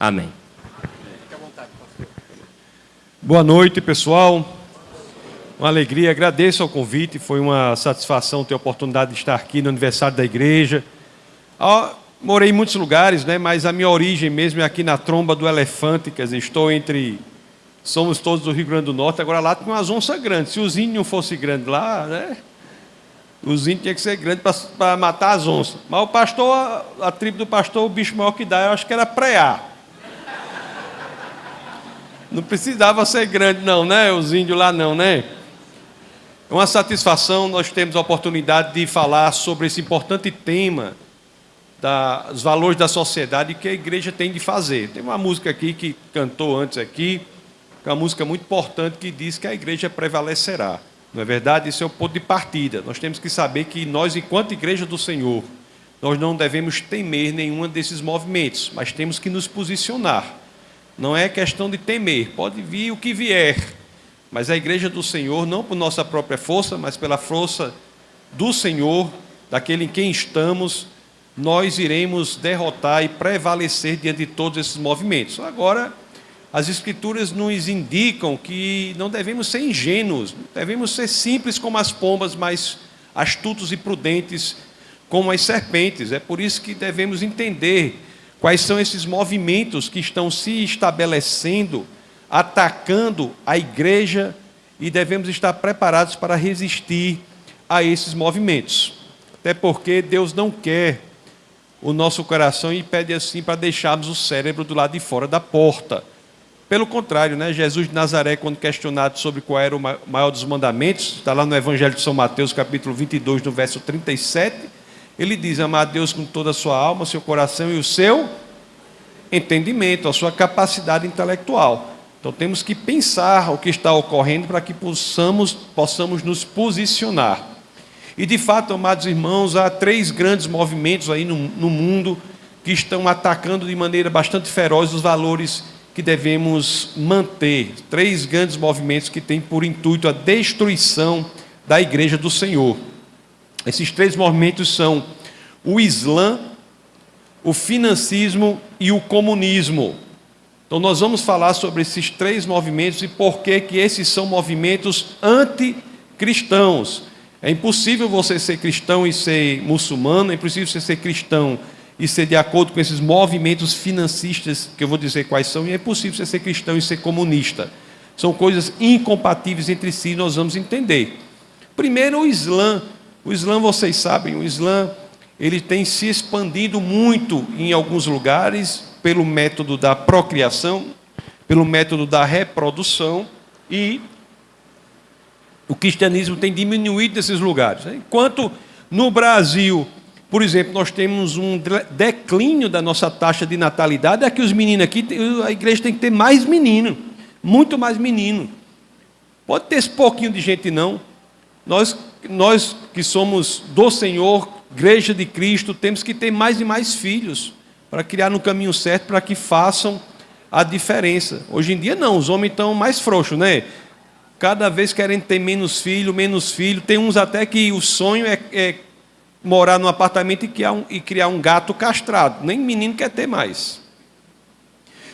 Amém. Boa noite, pessoal. Uma alegria, agradeço ao convite. Foi uma satisfação ter a oportunidade de estar aqui no aniversário da igreja. Morei em muitos lugares, né? Mas a minha origem mesmo é aqui na Tromba do Elefante. Quer dizer, somos todos do Rio Grande do Norte. Agora lá tem umas onças grandes. Se os índios não fossem grandes lá, né? Os índios tinham que ser grandes para matar as onças. Mas o pastor, a tribo do pastor, o bicho maior que dá, eu acho que era preá. Não precisava ser grande não, né? Os índios lá não, né? É uma satisfação nós temos a oportunidade de falar sobre esse importante tema dos valores da sociedade que a igreja tem de fazer. Tem uma música aqui que cantou antes aqui, que é uma música muito importante que diz que a igreja prevalecerá. Não é verdade? Isso é o ponto de partida. Nós temos que saber que nós, enquanto igreja do Senhor, nós não devemos temer nenhum desses movimentos, mas temos que nos posicionar. Não é questão de temer, pode vir o que vier, mas a igreja do Senhor, não por nossa própria força, mas pela força do Senhor, daquele em quem estamos, nós iremos derrotar e prevalecer diante de todos esses movimentos. Agora, as Escrituras nos indicam que não devemos ser ingênuos, devemos ser simples como as pombas, mas astutos e prudentes como as serpentes. É por isso que devemos entender quais são esses movimentos que estão se estabelecendo, atacando a igreja, e devemos estar preparados para resistir a esses movimentos. Até porque Deus não quer o nosso coração e pede assim para deixarmos o cérebro do lado de fora da porta. Pelo contrário, né? Jesus de Nazaré, quando questionado sobre qual era o maior dos mandamentos, está lá no Evangelho de São Mateus, capítulo 22, no verso 37, ele diz: amar a Deus com toda a sua alma, seu coração e o seu entendimento, a sua capacidade intelectual. Então temos que pensar o que está ocorrendo para que possamos nos posicionar. E de fato, amados irmãos, há 3 grandes movimentos aí no mundo que estão atacando de maneira bastante feroz os valores que devemos manter. 3 grandes movimentos que têm por intuito a destruição da igreja do Senhor. Esses 3 movimentos são o Islã, o financismo e o comunismo. Então nós vamos falar sobre esses 3 movimentos e por que esses são movimentos anticristãos. É impossível você ser cristão e ser muçulmano, é impossível você ser cristão e ser de acordo com esses movimentos financistas, que eu vou dizer quais são, e é impossível você ser cristão e ser comunista. São coisas incompatíveis entre si, nós vamos entender. Primeiro, o Islã. O Islã, vocês sabem, o Islã ele tem se expandido muito em alguns lugares pelo método da procriação, pelo método da reprodução, e o cristianismo tem diminuído nesses lugares. Enquanto no Brasil, por exemplo, nós temos um declínio da nossa taxa de natalidade, é que os meninos aqui, a igreja tem que ter mais menino, muito mais menino. Pode ter esse pouquinho de gente não. Nós que somos do Senhor, igreja de Cristo, temos que ter mais e mais filhos para criar no caminho certo, para que façam a diferença. Hoje em dia não, os homens estão mais frouxos, né? Cada vez querem ter menos filho. Tem uns até que o sonho é morar num apartamento e criar um gato castrado. Nem menino quer ter mais.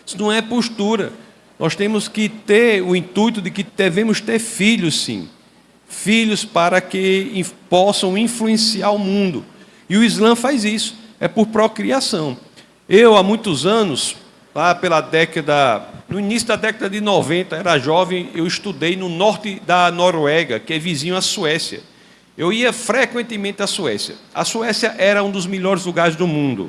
Isso não é postura. Nós temos que ter o intuito de que devemos ter filhos, sim. Filhos para que possam influenciar o mundo. E o Islã faz isso, é por procriação. Eu, há muitos anos, lá no início da década de 90, era jovem, eu estudei no norte da Noruega, que é vizinho à Suécia. Eu ia frequentemente à Suécia. A Suécia era um dos melhores lugares do mundo,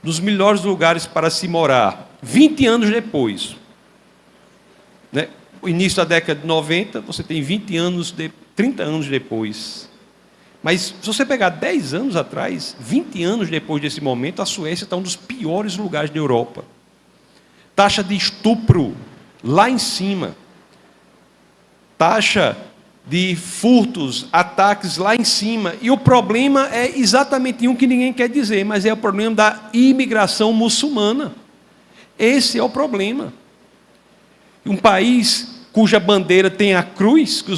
dos melhores lugares para se morar. 20 anos depois, né? O início da década de 90, você tem 30 anos depois. Mas se você pegar 10 anos atrás, 20 anos depois desse momento, a Suécia está um dos piores lugares da Europa. Taxa de estupro lá em cima. Taxa de furtos, ataques lá em cima. E o problema é exatamente um que ninguém quer dizer, mas é o problema da imigração muçulmana. Esse é o problema. Um país cuja bandeira tem a cruz, que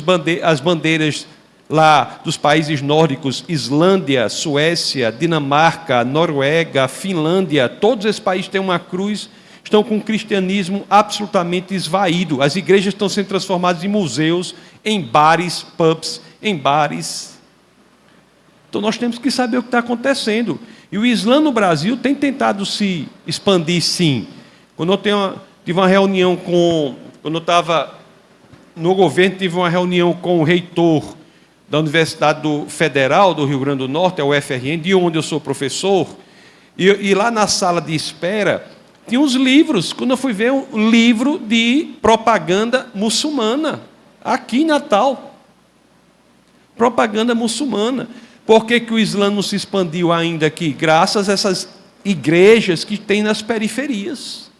as bandeiras lá dos países nórdicos, Islândia, Suécia, Dinamarca, Noruega, Finlândia, todos esses países têm uma cruz estão com o cristianismo absolutamente esvaído. As igrejas estão sendo transformadas em museus, em bares, pubs, em bares. Então nós temos que saber o que está acontecendo. E o Islã no Brasil tem tentado se expandir, sim. Quando eu tive uma reunião quando eu estava no governo, tive uma reunião com o reitor da Universidade Federal do Rio Grande do Norte, a UFRN, de onde eu sou professor, e lá na sala de espera tinha uns livros. Quando eu fui ver um livro de propaganda muçulmana, aqui em Natal. Propaganda muçulmana. Por que o Islã não se expandiu ainda aqui? Graças a essas igrejas que tem nas periferias.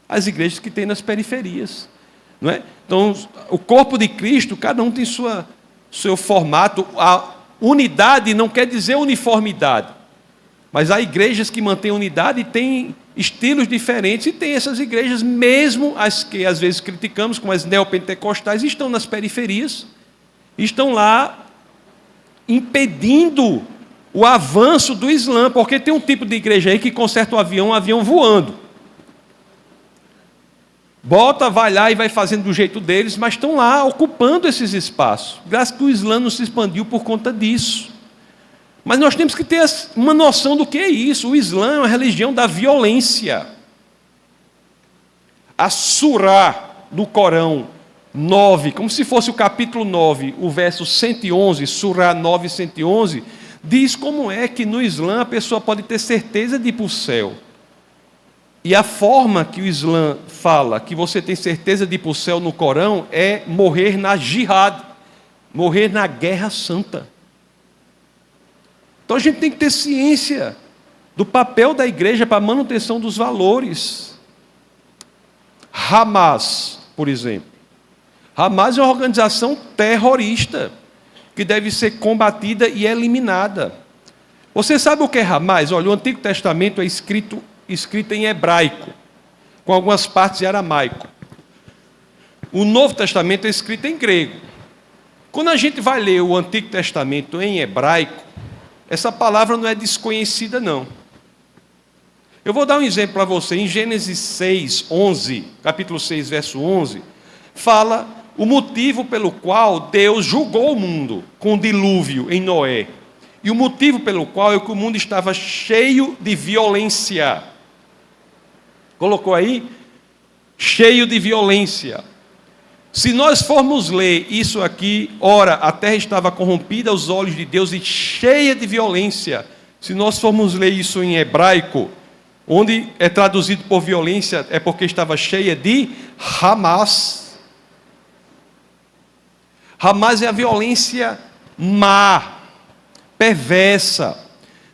As igrejas que tem nas periferias. Não é? Então, o corpo de Cristo, cada um tem seu formato. A unidade não quer dizer uniformidade. Mas há igrejas que mantêm unidade e têm estilos diferentes, e tem essas igrejas, mesmo as que às vezes criticamos, como as neopentecostais, estão nas periferias, estão lá impedindo o avanço do Islã, porque tem um tipo de igreja aí que conserta um avião voando. Vai lá e vai fazendo do jeito deles, mas estão lá ocupando esses espaços. Graças que o Islã não se expandiu por conta disso. Mas nós temos que ter uma noção do que é isso. O Islã é uma religião da violência. A Surá do Corão 9, como se fosse o capítulo 9, o verso 111, Surá 9, 111, diz como é que no Islã a pessoa pode ter certeza de ir para o céu. E a forma que o Islã fala que você tem certeza de ir para o céu no Corão é morrer na jihad, morrer na guerra santa. Então a gente tem que ter ciência do papel da igreja para a manutenção dos valores. Hamas, por exemplo. Hamas é uma organização terrorista que deve ser combatida e eliminada. Você sabe o que é Hamas? Olha, o Antigo Testamento é escrito em hebraico, com algumas partes em aramaico. O Novo Testamento é escrito em grego. Quando a gente vai ler o Antigo Testamento em hebraico, essa palavra não é desconhecida, não. Eu vou dar um exemplo para você. Em Gênesis 6, 11, capítulo 6, verso 11, fala o motivo pelo qual Deus julgou o mundo com o dilúvio em Noé. E o motivo pelo qual é que o mundo estava cheio de violência. Colocou aí? Cheio de violência. Se nós formos ler isso aqui, ora, a terra estava corrompida aos olhos de Deus e cheia de violência. Se nós formos ler isso em hebraico, onde é traduzido por violência, é porque estava cheia de Hamas. Hamas é a violência má, perversa.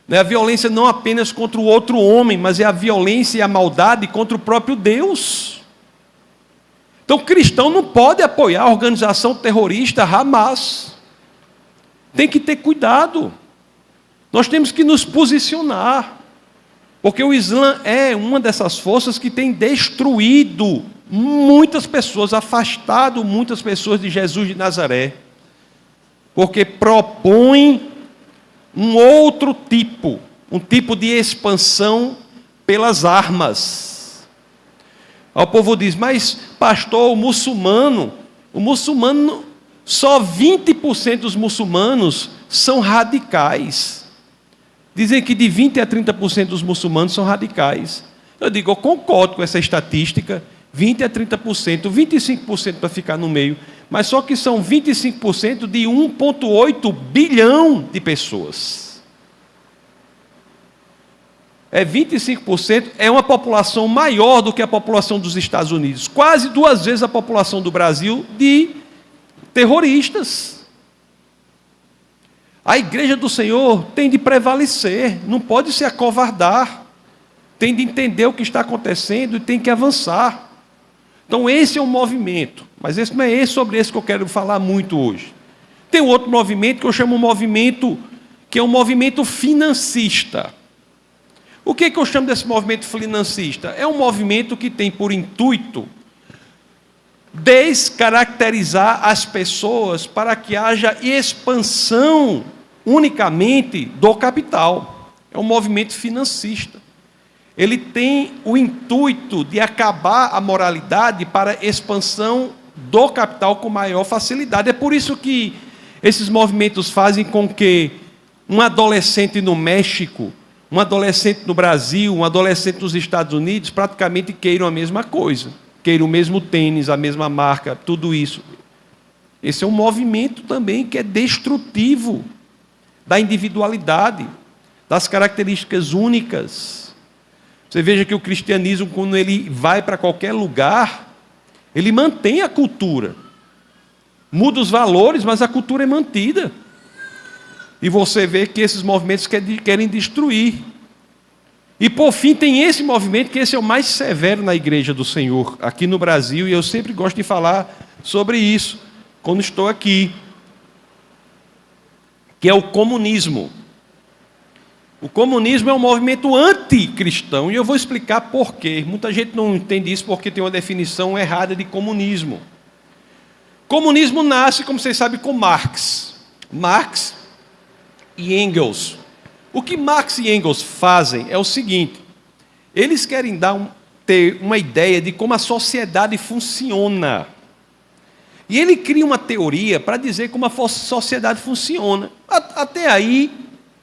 A violência não apenas contra o outro homem, mas é a violência e a maldade contra o próprio Deus. Então, o cristão não pode apoiar a organização terrorista Hamas. Tem que ter cuidado. Nós temos que nos posicionar. Porque o Islã é uma dessas forças que tem destruído muitas pessoas, afastado muitas pessoas de Jesus de Nazaré. Porque propõe um outro tipo, um tipo de expansão pelas armas. O povo diz, mas pastor, o muçulmano, só 20% dos muçulmanos são radicais. Dizem que de 20% a 30% dos muçulmanos são radicais. Eu digo, eu concordo com essa estatística, 20% a 30%, 25% para ficar no meio, mas só que são 25% de 1,8 bilhão de pessoas. 25% é uma população maior do que a população dos Estados Unidos, quase 2 vezes a população do Brasil de terroristas. A igreja do Senhor tem de prevalecer, não pode se acovardar, tem de entender o que está acontecendo e tem que avançar. Então esse é um movimento, mas esse não é sobre esse que eu quero falar muito hoje. Tem um outro movimento que eu chamo de movimento, que é um movimento financista. O que eu chamo desse movimento financista? É um movimento que tem por intuito descaracterizar as pessoas para que haja expansão unicamente do capital. É um movimento financista. ele tem o intuito de acabar a moralidade para expansão do capital com maior facilidade. É por isso que esses movimentos fazem com que um adolescente no México, um adolescente no Brasil, um adolescente nos Estados Unidos, praticamente queiram a mesma coisa, queiram o mesmo tênis, a mesma marca, tudo isso. Esse é um movimento também que é destrutivo da individualidade, das características únicas. Você veja que o cristianismo, quando ele vai para qualquer lugar, ele mantém a cultura. Muda os valores, mas a cultura é mantida. E você vê que esses movimentos querem destruir. E por fim tem esse movimento, que esse é o mais severo na igreja do Senhor, aqui no Brasil, e eu sempre gosto de falar sobre isso, quando estou aqui, que é o comunismo. O comunismo é um movimento anticristão, e eu vou explicar por quê. Muita gente não entende isso porque tem uma definição errada de comunismo. Comunismo nasce, como vocês sabem, com Marx. Marx e Engels. O que Marx e Engels fazem é o seguinte: eles querem ter uma ideia de como a sociedade funciona. E ele cria uma teoria para dizer como a sociedade funciona. Até aí,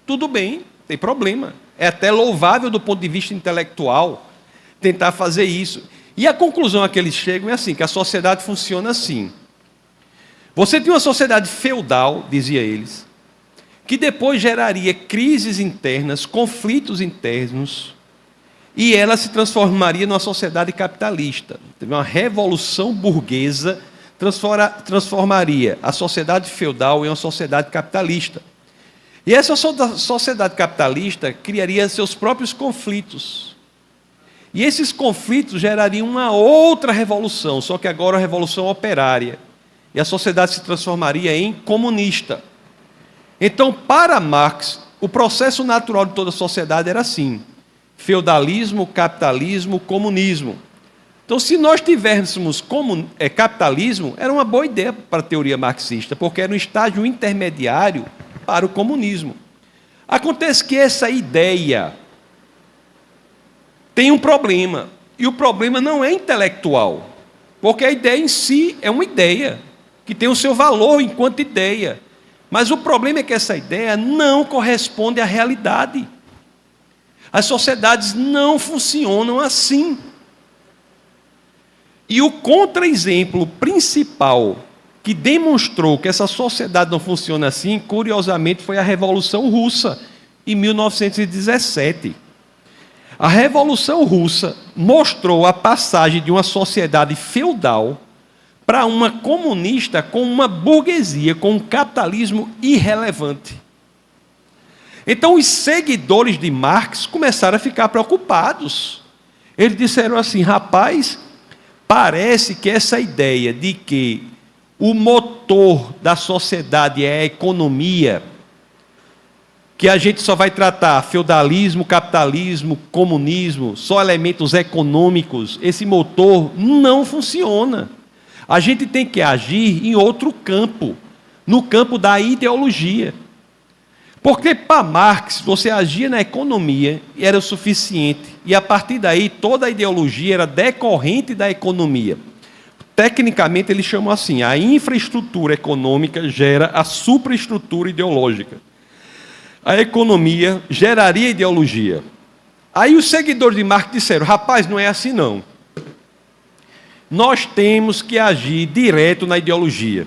tudo bem, não tem problema. É até louvável do ponto de vista intelectual tentar fazer isso. E a conclusão a que eles chegam é assim, que a sociedade funciona assim. Você tem uma sociedade feudal, dizia eles, que depois geraria crises internas, conflitos internos, e ela se transformaria numa sociedade capitalista. Uma revolução burguesa transformaria a sociedade feudal em uma sociedade capitalista. E essa sociedade capitalista criaria seus próprios conflitos. E esses conflitos gerariam uma outra revolução, só que agora a revolução operária. E a sociedade se transformaria em comunista. Então, para Marx, o processo natural de toda a sociedade era assim: feudalismo, capitalismo, comunismo. Então, se nós tivéssemos capitalismo, era uma boa ideia para a teoria marxista, porque era um estágio intermediário para o comunismo. Acontece que essa ideia tem um problema, e o problema não é intelectual, porque a ideia em si é uma ideia, que tem o seu valor enquanto ideia. Mas o problema é que essa ideia não corresponde à realidade. As sociedades não funcionam assim. E o contra-exemplo principal que demonstrou que essa sociedade não funciona assim, curiosamente, foi a Revolução Russa, em 1917. A Revolução Russa mostrou a passagem de uma sociedade feudal para uma comunista com uma burguesia, com um capitalismo irrelevante. Então, os seguidores de Marx começaram a ficar preocupados. Eles disseram assim: rapaz, parece que essa ideia de que o motor da sociedade é a economia, que a gente só vai tratar feudalismo, capitalismo, comunismo, só elementos econômicos, esse motor não funciona. A gente tem que agir em outro campo, no campo da ideologia. Porque para Marx, você agia na economia e era o suficiente, e a partir daí toda a ideologia era decorrente da economia. Tecnicamente eles chamam assim: a infraestrutura econômica gera a supraestrutura ideológica. A economia geraria ideologia. Aí os seguidores de Marx disseram: rapaz, não é assim não. Nós temos que agir direto na ideologia.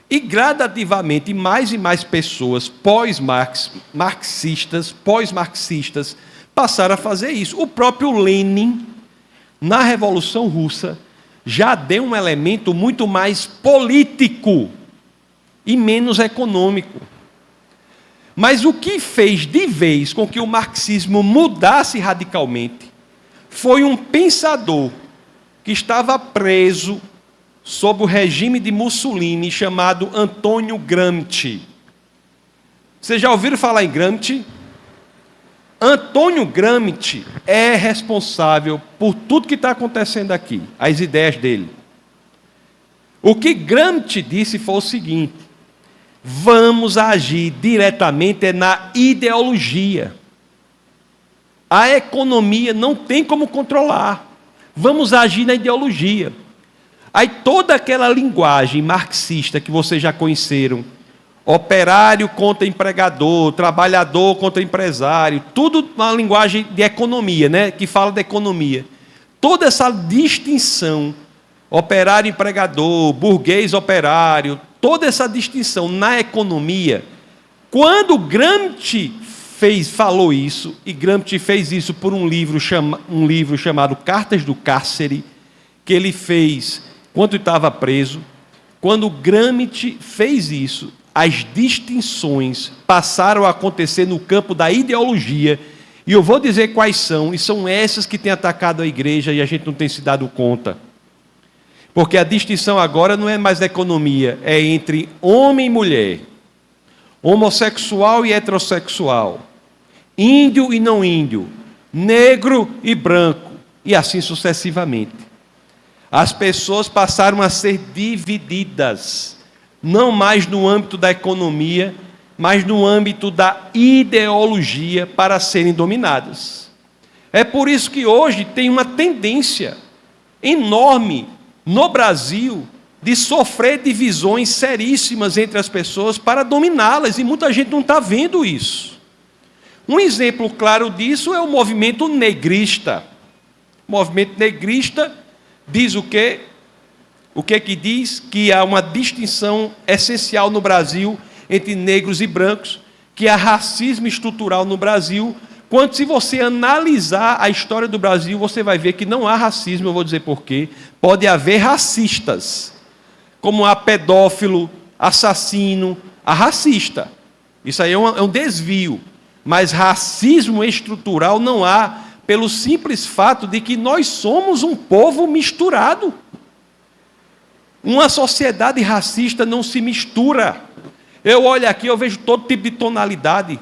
E gradativamente, mais e mais pessoas pós-marxistas passaram a fazer isso. O próprio Lenin, na Revolução Russa, já deu um elemento muito mais político e menos econômico. Mas o que fez de vez com que o marxismo mudasse radicalmente foi um pensador que estava preso sob o regime de Mussolini, chamado Antônio Gramsci. Vocês já ouviram falar em Gramsci? Antônio Gramsci é responsável por tudo que está acontecendo aqui, as ideias dele. O que Gramsci disse foi o seguinte: vamos agir diretamente na ideologia. A economia não tem como controlar. Vamos agir na ideologia. Aí toda aquela linguagem marxista que vocês já conheceram, operário contra empregador, trabalhador contra empresário, tudo uma linguagem de economia, né? Que fala da economia. Toda essa distinção, operário empregador, burguês operário, toda essa distinção na economia, quando Gramsci falou isso, e Gramsci fez isso por um livro chamado Cartas do Cárcere, que ele fez quando estava preso. Quando Gramsci fez isso, as distinções passaram a acontecer no campo da ideologia, e eu vou dizer quais são, e são essas que têm atacado a igreja e a gente não tem se dado conta. Porque a distinção agora não é mais da economia, é entre homem e mulher, homossexual e heterossexual, índio e não índio, negro e branco, e assim sucessivamente. As pessoas passaram a ser divididas, não mais no âmbito da economia, mas no âmbito da ideologia para serem dominadas. É por isso que hoje tem uma tendência enorme no Brasil de sofrer divisões seríssimas entre as pessoas para dominá-las, e muita gente não está vendo isso. Um exemplo claro disso é o movimento negrista. O movimento negrista diz o quê? O que é que diz? Que há uma distinção essencial no Brasil entre negros e brancos, que há racismo estrutural no Brasil, quando se você analisar a história do Brasil, você vai ver que não há racismo, eu vou dizer por quê. Pode haver racistas, como há pedófilo, assassino, há racista. Isso aí é um desvio. Mas racismo estrutural não há, pelo simples fato de que nós somos um povo misturado. Uma sociedade racista não se mistura. Eu olho aqui, eu vejo todo tipo de tonalidade.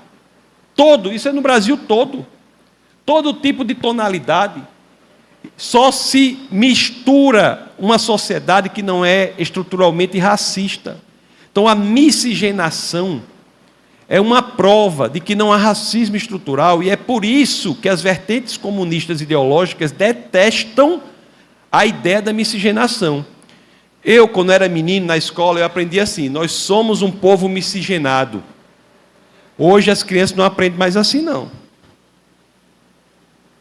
Todo, isso é no Brasil todo. Todo tipo de tonalidade. Só se mistura uma sociedade que não é estruturalmente racista. Então a miscigenação é uma prova de que não há racismo estrutural, e é por isso que as vertentes comunistas ideológicas detestam a ideia da miscigenação. Eu, quando era menino na escola, eu aprendi assim: nós somos um povo miscigenado. Hoje as crianças não aprendem mais assim, não.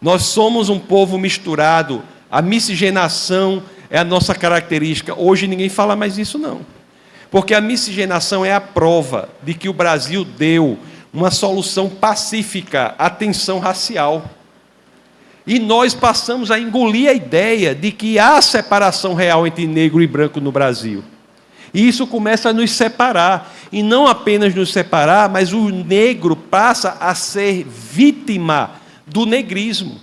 Nós somos um povo misturado. A miscigenação é a nossa característica. Hoje ninguém fala mais isso, não. Porque a miscigenação é a prova de que o Brasil deu uma solução pacífica à tensão racial. E nós passamos a engolir a ideia de que há separação real entre negro e branco no Brasil. E isso começa a nos separar. E não apenas nos separar, mas o negro passa a ser vítima do negrismo.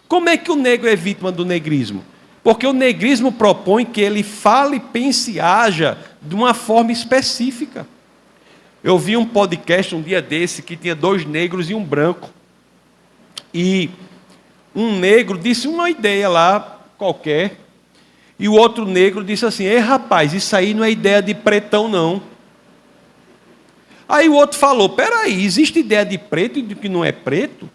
Como é que o negro é vítima do negrismo? Porque o negrismo propõe que ele fale, pense e haja de uma forma específica. Eu vi um podcast um dia desse que tinha 2 negros e um branco. E um negro disse uma ideia lá, qualquer, e o outro negro disse assim: ei, rapaz, isso aí não é ideia de pretão, não. Aí o outro falou: peraí, existe ideia de preto e de que não é preto?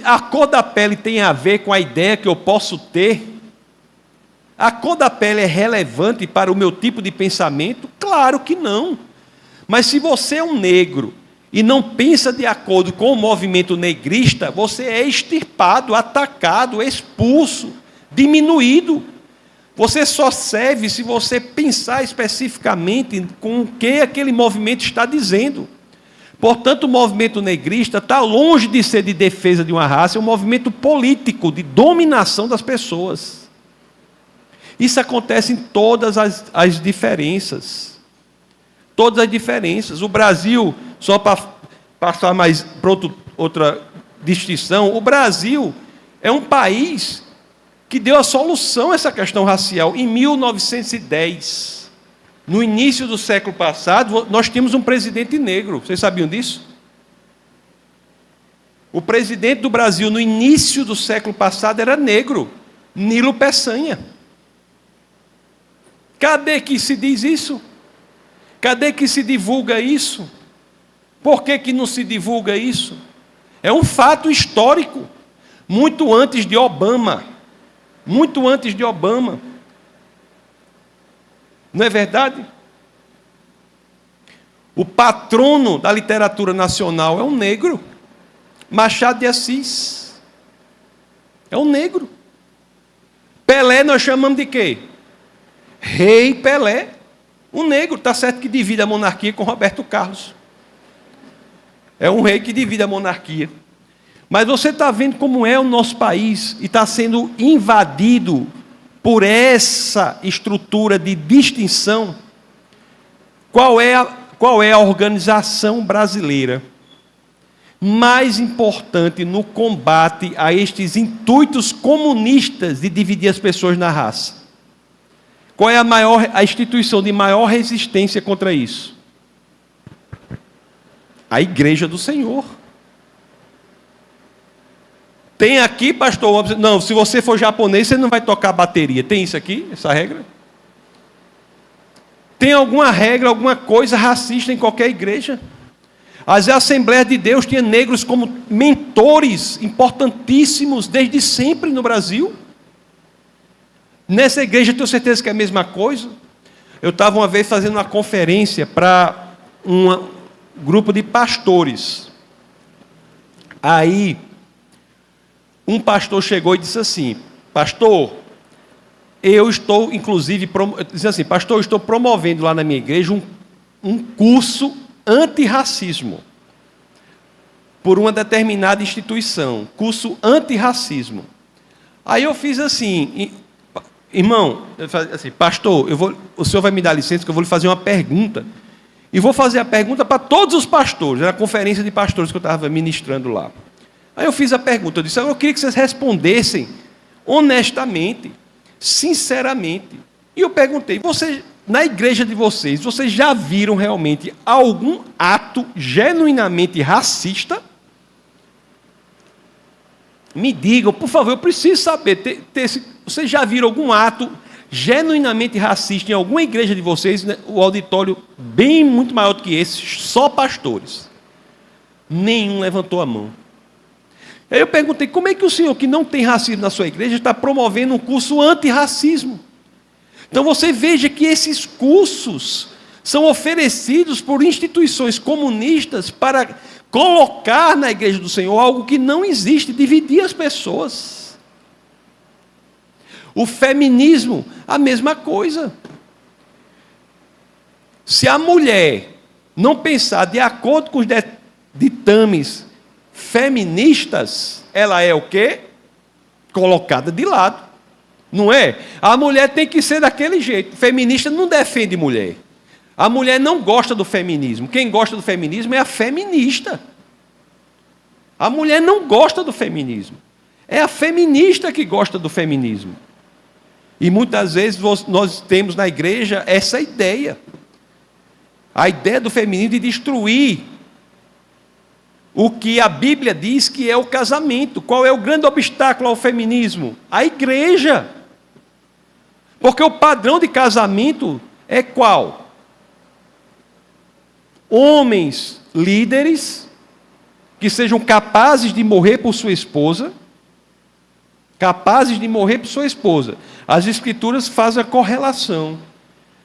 A cor da pele tem a ver com a ideia que eu posso ter? A cor da pele é relevante para o meu tipo de pensamento? Claro que não. Mas se você é um negro e não pensa de acordo com o movimento negrista, você é extirpado, atacado, expulso, diminuído. Você só serve se você pensar especificamente com o que aquele movimento está dizendo. Portanto, o movimento negrista está longe de ser de defesa de uma raça, é um movimento político, de dominação das pessoas. Isso acontece em todas as diferenças. Todas as diferenças. O Brasil, só para passar mais para outra distinção, o Brasil é um país que deu a solução a essa questão racial em 1910. No início do século passado, nós tínhamos um presidente negro. Vocês sabiam disso? O presidente do Brasil, no início do século passado, era negro. Nilo Peçanha. Cadê que se diz isso? Cadê que se divulga isso? Por que não se divulga isso? É um fato histórico, muito antes de Obama. Muito antes de Obama. Não é verdade? O patrono da literatura nacional é um negro. Machado de Assis. É um negro. Pelé nós chamamos de quê? Rei Pelé. Um negro. Está certo que divide a monarquia com Roberto Carlos. É um rei que divide a monarquia. Mas você está vendo como é o nosso país e está sendo invadido por essa estrutura de distinção. Qual é a organização brasileira mais importante no combate a estes intuitos comunistas de dividir as pessoas na raça? Qual é a instituição de maior resistência contra isso? A Igreja do Senhor. Tem aqui, pastor, não, se você for japonês, você não vai tocar bateria. Tem isso aqui, essa regra? Tem alguma regra, alguma coisa racista em qualquer igreja? As Assembleias de Deus tinham negros como mentores importantíssimos desde sempre no Brasil. Nessa igreja, tenho certeza que é a mesma coisa. Eu estava uma vez fazendo uma conferência para um grupo de pastores. Aí, um pastor chegou e disse assim: pastor, eu estou, inclusive, disse assim, pastor, eu estou promovendo lá na minha igreja um curso antirracismo por uma determinada instituição, curso antirracismo. Aí eu fiz assim, irmão, assim, pastor, o senhor vai me dar licença que eu vou lhe fazer uma pergunta, e vou fazer a pergunta para todos os pastores, era a conferência de pastores que eu estava ministrando lá. Aí eu fiz a pergunta, eu disse, eu queria que vocês respondessem honestamente, sinceramente. E eu perguntei, na igreja de vocês já viram realmente algum ato genuinamente racista? Me digam, por favor, eu preciso saber. Vocês já viram algum ato genuinamente racista em alguma igreja de vocês? Né? O auditório bem muito maior do que esse, só pastores. Nenhum levantou a mão. Aí eu perguntei, como é que o senhor, que não tem racismo na sua igreja, está promovendo um curso antirracismo? Então você veja que esses cursos são oferecidos por instituições comunistas para colocar na igreja do Senhor algo que não existe, dividir as pessoas. O feminismo, a mesma coisa. Se a mulher não pensar de acordo com os ditames feministas, ela é o quê? Colocada de lado. Não é? A mulher tem que ser daquele jeito. Feminista não defende mulher. A mulher não gosta do feminismo. Quem gosta do feminismo é a feminista. A mulher não gosta do feminismo. É a feminista que gosta do feminismo. E muitas vezes nós temos na igreja essa ideia. A ideia do feminismo de destruir o que a Bíblia diz que é o casamento. Qual é o grande obstáculo ao feminismo? A igreja. Porque o padrão de casamento é qual? Homens líderes que sejam capazes de morrer por sua esposa. Capazes de morrer por sua esposa. As Escrituras fazem a correlação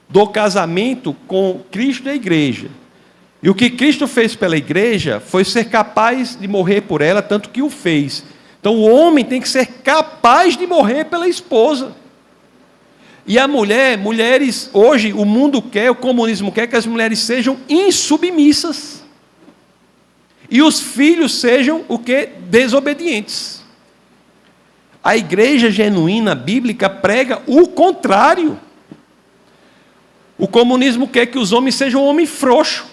do casamento com Cristo e a igreja. E o que Cristo fez pela igreja foi ser capaz de morrer por ela, tanto que o fez. Então o homem tem que ser capaz de morrer pela esposa. E a mulheres, hoje o mundo quer, o comunismo quer que as mulheres sejam insubmissas. E os filhos sejam o quê? Desobedientes. A igreja genuína bíblica prega o contrário. O comunismo quer que os homens sejam homens frouxos.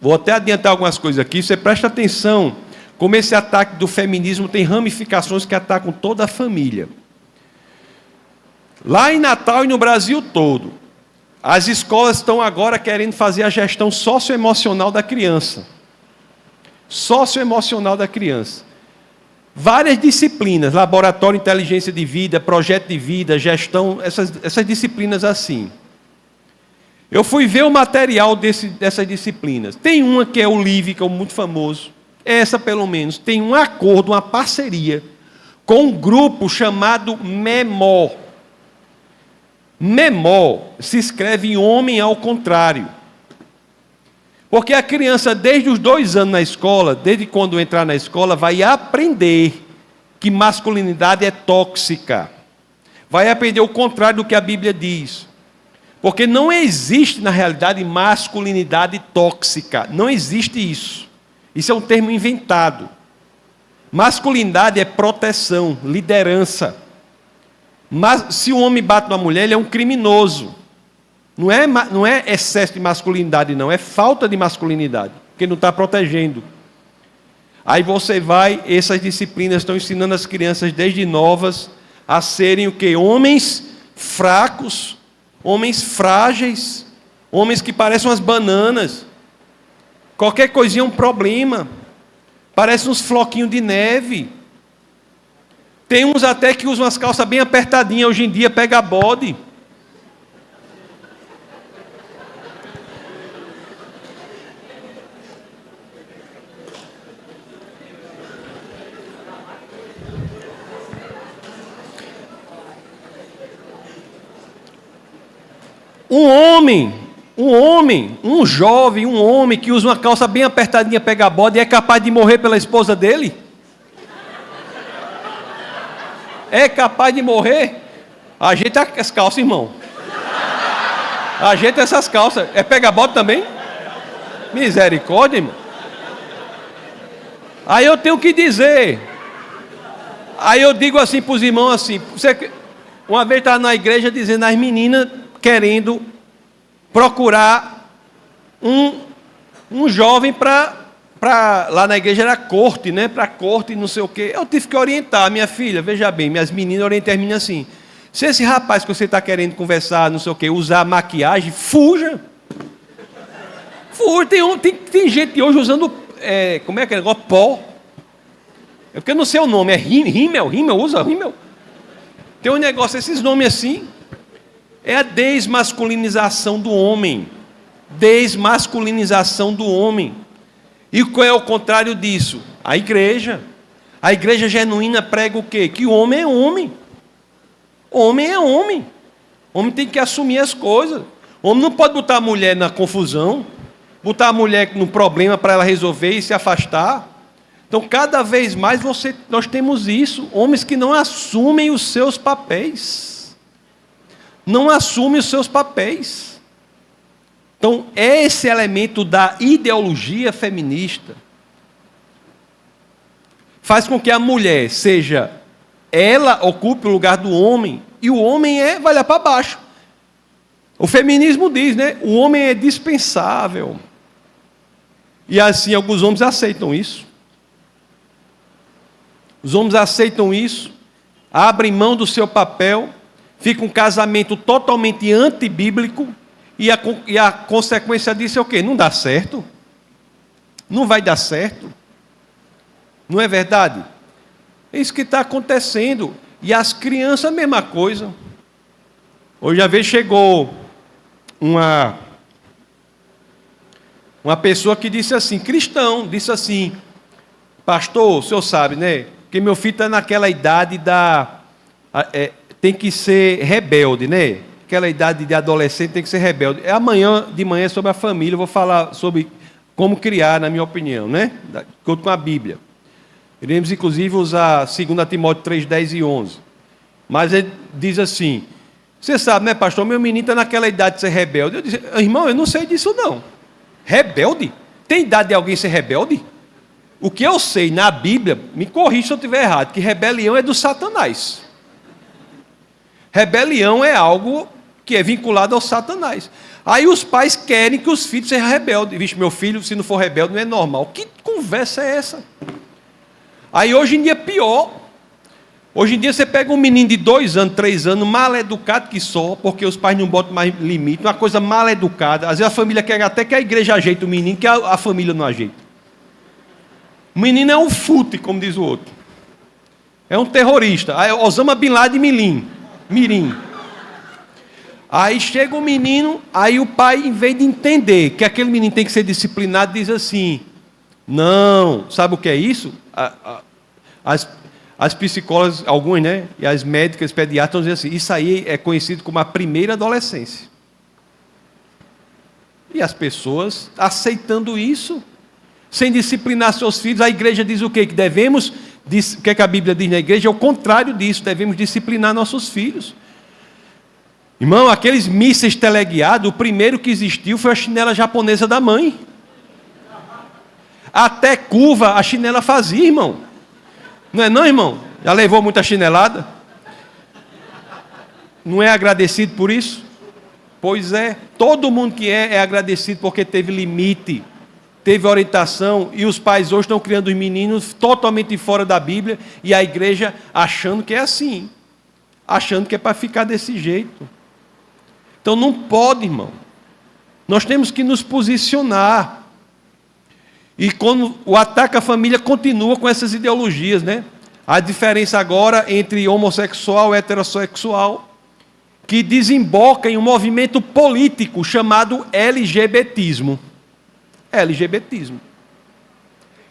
Vou até adiantar algumas coisas aqui, você presta atenção, como esse ataque do feminismo tem ramificações que atacam toda a família. Lá em Natal e no Brasil todo, as escolas estão agora querendo fazer a gestão socioemocional da criança. Socioemocional da criança. Várias disciplinas, laboratório, inteligência de vida, projeto de vida, gestão, essas disciplinas assim. Eu fui ver o material dessas disciplinas. Tem uma que é o LIVE, que é muito famoso. Essa, pelo menos, tem um acordo, uma parceria com um grupo chamado MEMO. MEMO se escreve em homem ao contrário. Porque a criança, desde os 2 anos na escola, desde quando entrar na escola, vai aprender que masculinidade é tóxica. Vai aprender o contrário do que a Bíblia diz. Porque não existe, na realidade, masculinidade tóxica. Não existe isso. Isso é um termo inventado. Masculinidade é proteção, liderança. Mas se o homem bate numa mulher, ele é um criminoso. Não é excesso de masculinidade, não. É falta de masculinidade. Porque não está protegendo. Aí você vai, essas disciplinas estão ensinando as crianças desde novas a serem o quê? Homens fracos, homens frágeis, homens que parecem umas bananas. Qualquer coisinha é um problema. Parece uns floquinhos de neve. Tem uns até que usam as calças bem apertadinhas, hoje em dia pega bode. Um jovem, um homem que usa uma calça bem apertadinha, pega bode e é capaz de morrer pela esposa dele? É capaz de morrer? Ajeita as calças, irmão. Ajeita essas calças. É pega bode também? Misericórdia, irmão. Aí eu tenho que dizer. Aí eu digo assim para os irmãos assim. Uma vez estava na igreja dizendo as meninas querendo procurar um jovem para lá na igreja era corte, né? Para corte, não sei o quê. Eu tive que orientar minha filha, veja bem, minhas meninas orientei as meninas assim. Se esse rapaz que você está querendo conversar, não sei o quê, usar maquiagem, fuja. Fuja. Tem gente hoje usando, como é aquele negócio? Pó. É porque eu não sei o nome, é rímel, usa rímel. Tem um negócio, esses nomes assim. É a desmasculinização do homem. Desmasculinização do homem. E qual é o contrário disso? A igreja. A igreja genuína prega o quê? Que o homem é homem. Homem é homem. O homem tem que assumir as coisas. O homem não pode botar a mulher na confusão, botar a mulher no problema para ela resolver e se afastar. Então, cada vez mais nós temos isso. Homens que não assumem os seus papéis. Não assume os seus papéis. Então, esse elemento da ideologia feminista faz com que a mulher ela ocupe o lugar do homem, e o homem vai lá para baixo. O feminismo diz, né? O homem é dispensável. E assim, alguns homens aceitam isso. Os homens aceitam isso, abrem mão do seu papel, fica um casamento totalmente antibíblico, e a consequência disso é o quê? Não dá certo. Não vai dar certo. Não é verdade? É isso que está acontecendo. E as crianças, a mesma coisa. Hoje, a vez chegou uma pessoa que disse assim, cristão, disse assim, pastor, o senhor sabe, né? Que meu filho está naquela idade tem que ser rebelde, né? Aquela idade de adolescente tem que ser rebelde. Amanhã de manhã sobre a família, eu vou falar sobre como criar, na minha opinião, né? De acordo com a Bíblia. Iremos, inclusive, usar 2 Timóteo 3, 10 e 11. Mas ele diz assim, você sabe, né, pastor, meu menino está naquela idade de ser rebelde. Eu disse, irmão, eu não sei disso não. Rebelde? Tem idade de alguém ser rebelde? O que eu sei na Bíblia, me corrija se eu estiver errado, que rebelião é do Satanás. Rebelião é algo que é vinculado ao Satanás. Aí os pais querem que os filhos sejam rebeldes. Vixe, meu filho, se não for rebelde, não é normal. Que conversa é essa? Aí hoje em dia é pior. Hoje em dia você pega um menino de 2 anos, 3 anos, mal educado que só, porque os pais não botam mais limite, uma coisa mal educada. Às vezes a família quer até que a igreja ajeite o menino, que a família não ajeita. O menino é um fute, como diz o outro. É um terrorista. Osama Bin Laden Mirim. Aí chega o menino, aí o pai, em vez de entender que aquele menino tem que ser disciplinado, diz assim: não, sabe o que é isso? As psicólogas, algumas, né? E as médicas, pediatras, estão dizendo assim: isso aí é conhecido como a primeira adolescência. E as pessoas aceitando isso, sem disciplinar seus filhos. A igreja diz o quê? Que devemos, o que é que a Bíblia diz na igreja? É o contrário disso, devemos disciplinar nossos filhos. Irmão, aqueles mísseis teleguiados, o primeiro que existiu foi a chinela japonesa da mãe. Até curva a chinela fazia, irmão. Não é não, irmão? Já levou muita chinelada? Não é agradecido por isso? Pois é, todo mundo que é agradecido porque teve limite, teve orientação, e os pais hoje estão criando os meninos totalmente fora da Bíblia, e a igreja achando que é assim, achando que é para ficar desse jeito. Então não pode, irmão. Nós temos que nos posicionar. E quando o ataque à família continua com essas ideologias, né? A diferença agora entre homossexual e heterossexual, que desemboca em um movimento político chamado LGBTismo. LGBTismo.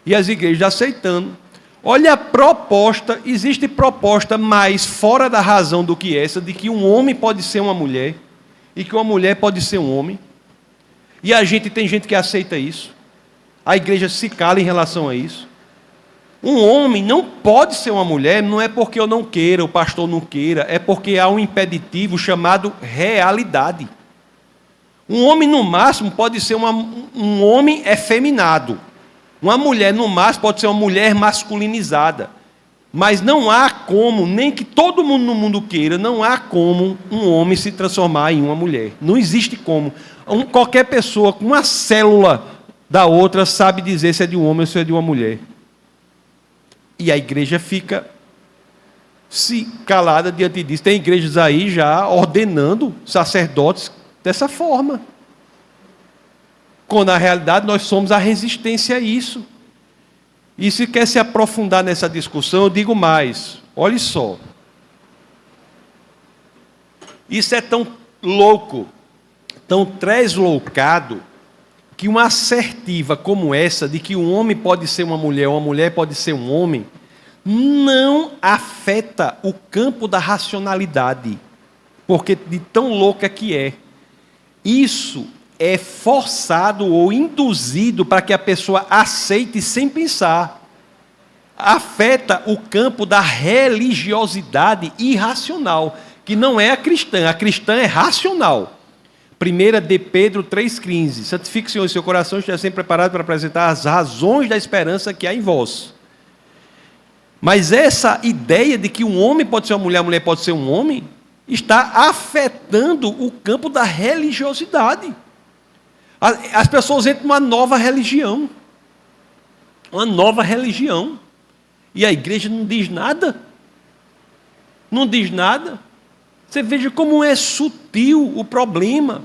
E as igrejas aceitando. Olha a proposta, existe proposta mais fora da razão do que essa, de que um homem pode ser uma mulher, e que uma mulher pode ser um homem. E tem gente que aceita isso. A igreja se cala em relação a isso. Um homem não pode ser uma mulher, não é porque eu não queira, o pastor não queira, é porque há um impeditivo chamado realidade. Um homem, no máximo, pode ser um homem efeminado. Uma mulher, no máximo, pode ser uma mulher masculinizada. Mas não há como, nem que todo mundo no mundo queira, não há como um homem se transformar em uma mulher. Não existe como. Qualquer pessoa com uma célula da outra sabe dizer se é de um homem ou se é de uma mulher. E a igreja fica se calada diante disso. Tem igrejas aí já ordenando sacerdotes dessa forma. Quando na realidade nós somos a resistência a isso. E se quer se aprofundar nessa discussão, eu digo mais. Olhe só. Isso é tão louco, tão tresloucado, que uma assertiva como essa, de que um homem pode ser uma mulher pode ser um homem, não afeta o campo da racionalidade, porque de tão louca que é. Isso é forçado ou induzido para que a pessoa aceite sem pensar. Afeta o campo da religiosidade irracional, que não é a cristã é racional. 1 de Pedro 3,15. Santifique o Senhor em seu coração, esteja sempre preparado para apresentar as razões da esperança que há em vós. Mas essa ideia de que um homem pode ser uma mulher, a mulher pode ser um homem, está afetando o campo da religiosidade. As pessoas entram numa nova religião. Uma nova religião. E a igreja não diz nada. Não diz nada. Você veja como é sutil o problema.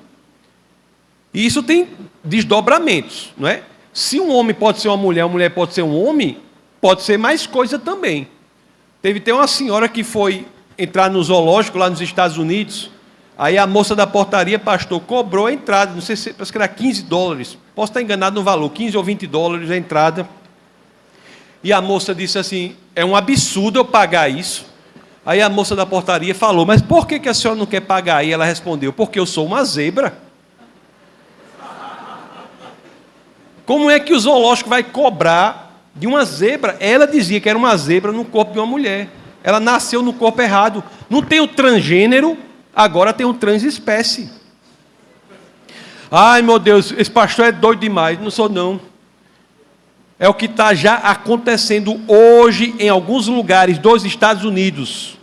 E isso tem desdobramentos, não é? Se um homem pode ser uma mulher pode ser um homem, pode ser mais coisa também. Tem uma senhora que foi entrar no zoológico lá nos Estados Unidos. Aí a moça da portaria, pastor, cobrou a entrada, não sei se parece que era $15. Posso estar enganado no valor, $15 ou $20 a entrada. E a moça disse assim: é um absurdo eu pagar isso. Aí a moça da portaria falou: mas por que a senhora não quer pagar? Aí ela respondeu: porque eu sou uma zebra. Como é que o zoológico vai cobrar de uma zebra? Ela dizia que era uma zebra no corpo de uma mulher. Ela nasceu no corpo errado. Não tem o transgênero, agora tem o transespécie. Ai, meu Deus, esse pastor é doido demais. Não sou, não. É o que está já acontecendo hoje em alguns lugares dos Estados Unidos.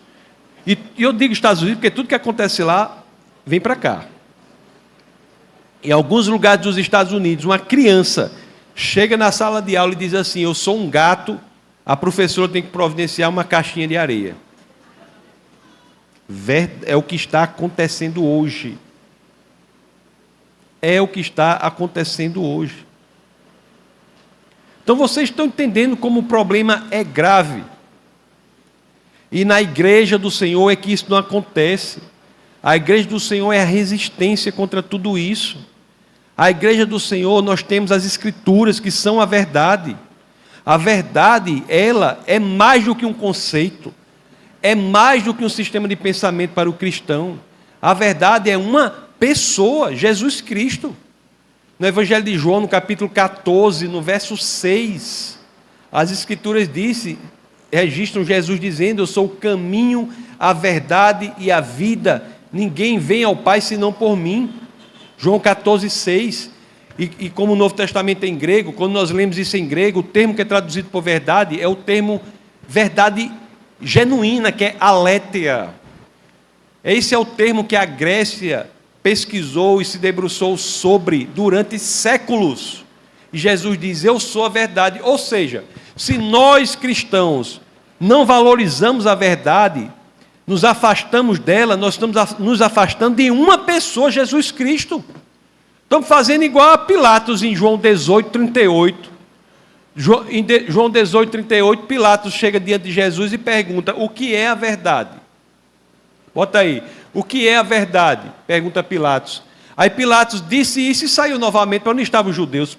E eu digo Estados Unidos porque tudo que acontece lá vem para cá. Em alguns lugares dos Estados Unidos, uma criança chega na sala de aula e diz assim: eu sou um gato, a professora tem que providenciar uma caixinha de areia. É o que está acontecendo hoje. É o que está acontecendo hoje. Então vocês estão entendendo como o problema é grave. E na igreja do Senhor é que isso não acontece. A igreja do Senhor é a resistência contra tudo isso. A igreja do Senhor, nós temos as Escrituras, que são a verdade. A verdade, ela é mais do que um conceito, é mais do que um sistema de pensamento para o cristão. A verdade é uma pessoa, Jesus Cristo. No Evangelho de João, no capítulo 14, no verso 6, as Escrituras registram Jesus dizendo: eu sou o caminho, a verdade e a vida. Ninguém vem ao Pai senão por mim. João 14, 6. E como o Novo Testamento é em grego, quando nós lemos isso em grego, o termo que é traduzido por verdade é o termo verdade genuína, que é aletheia. Esse é o termo que a Grécia pesquisou e se debruçou sobre durante séculos. E Jesus diz: eu sou a verdade. Ou seja, se nós cristãos não valorizamos a verdade, nos afastamos dela, nós estamos nos afastando de uma pessoa, Jesus Cristo. Estamos fazendo igual a Pilatos em João 18, 38. Em João 18, 38, Pilatos chega diante de Jesus e pergunta: o que é a verdade? Bota aí. O que é a verdade? Pergunta Pilatos. Aí Pilatos disse isso e saiu novamente para onde estavam os judeus.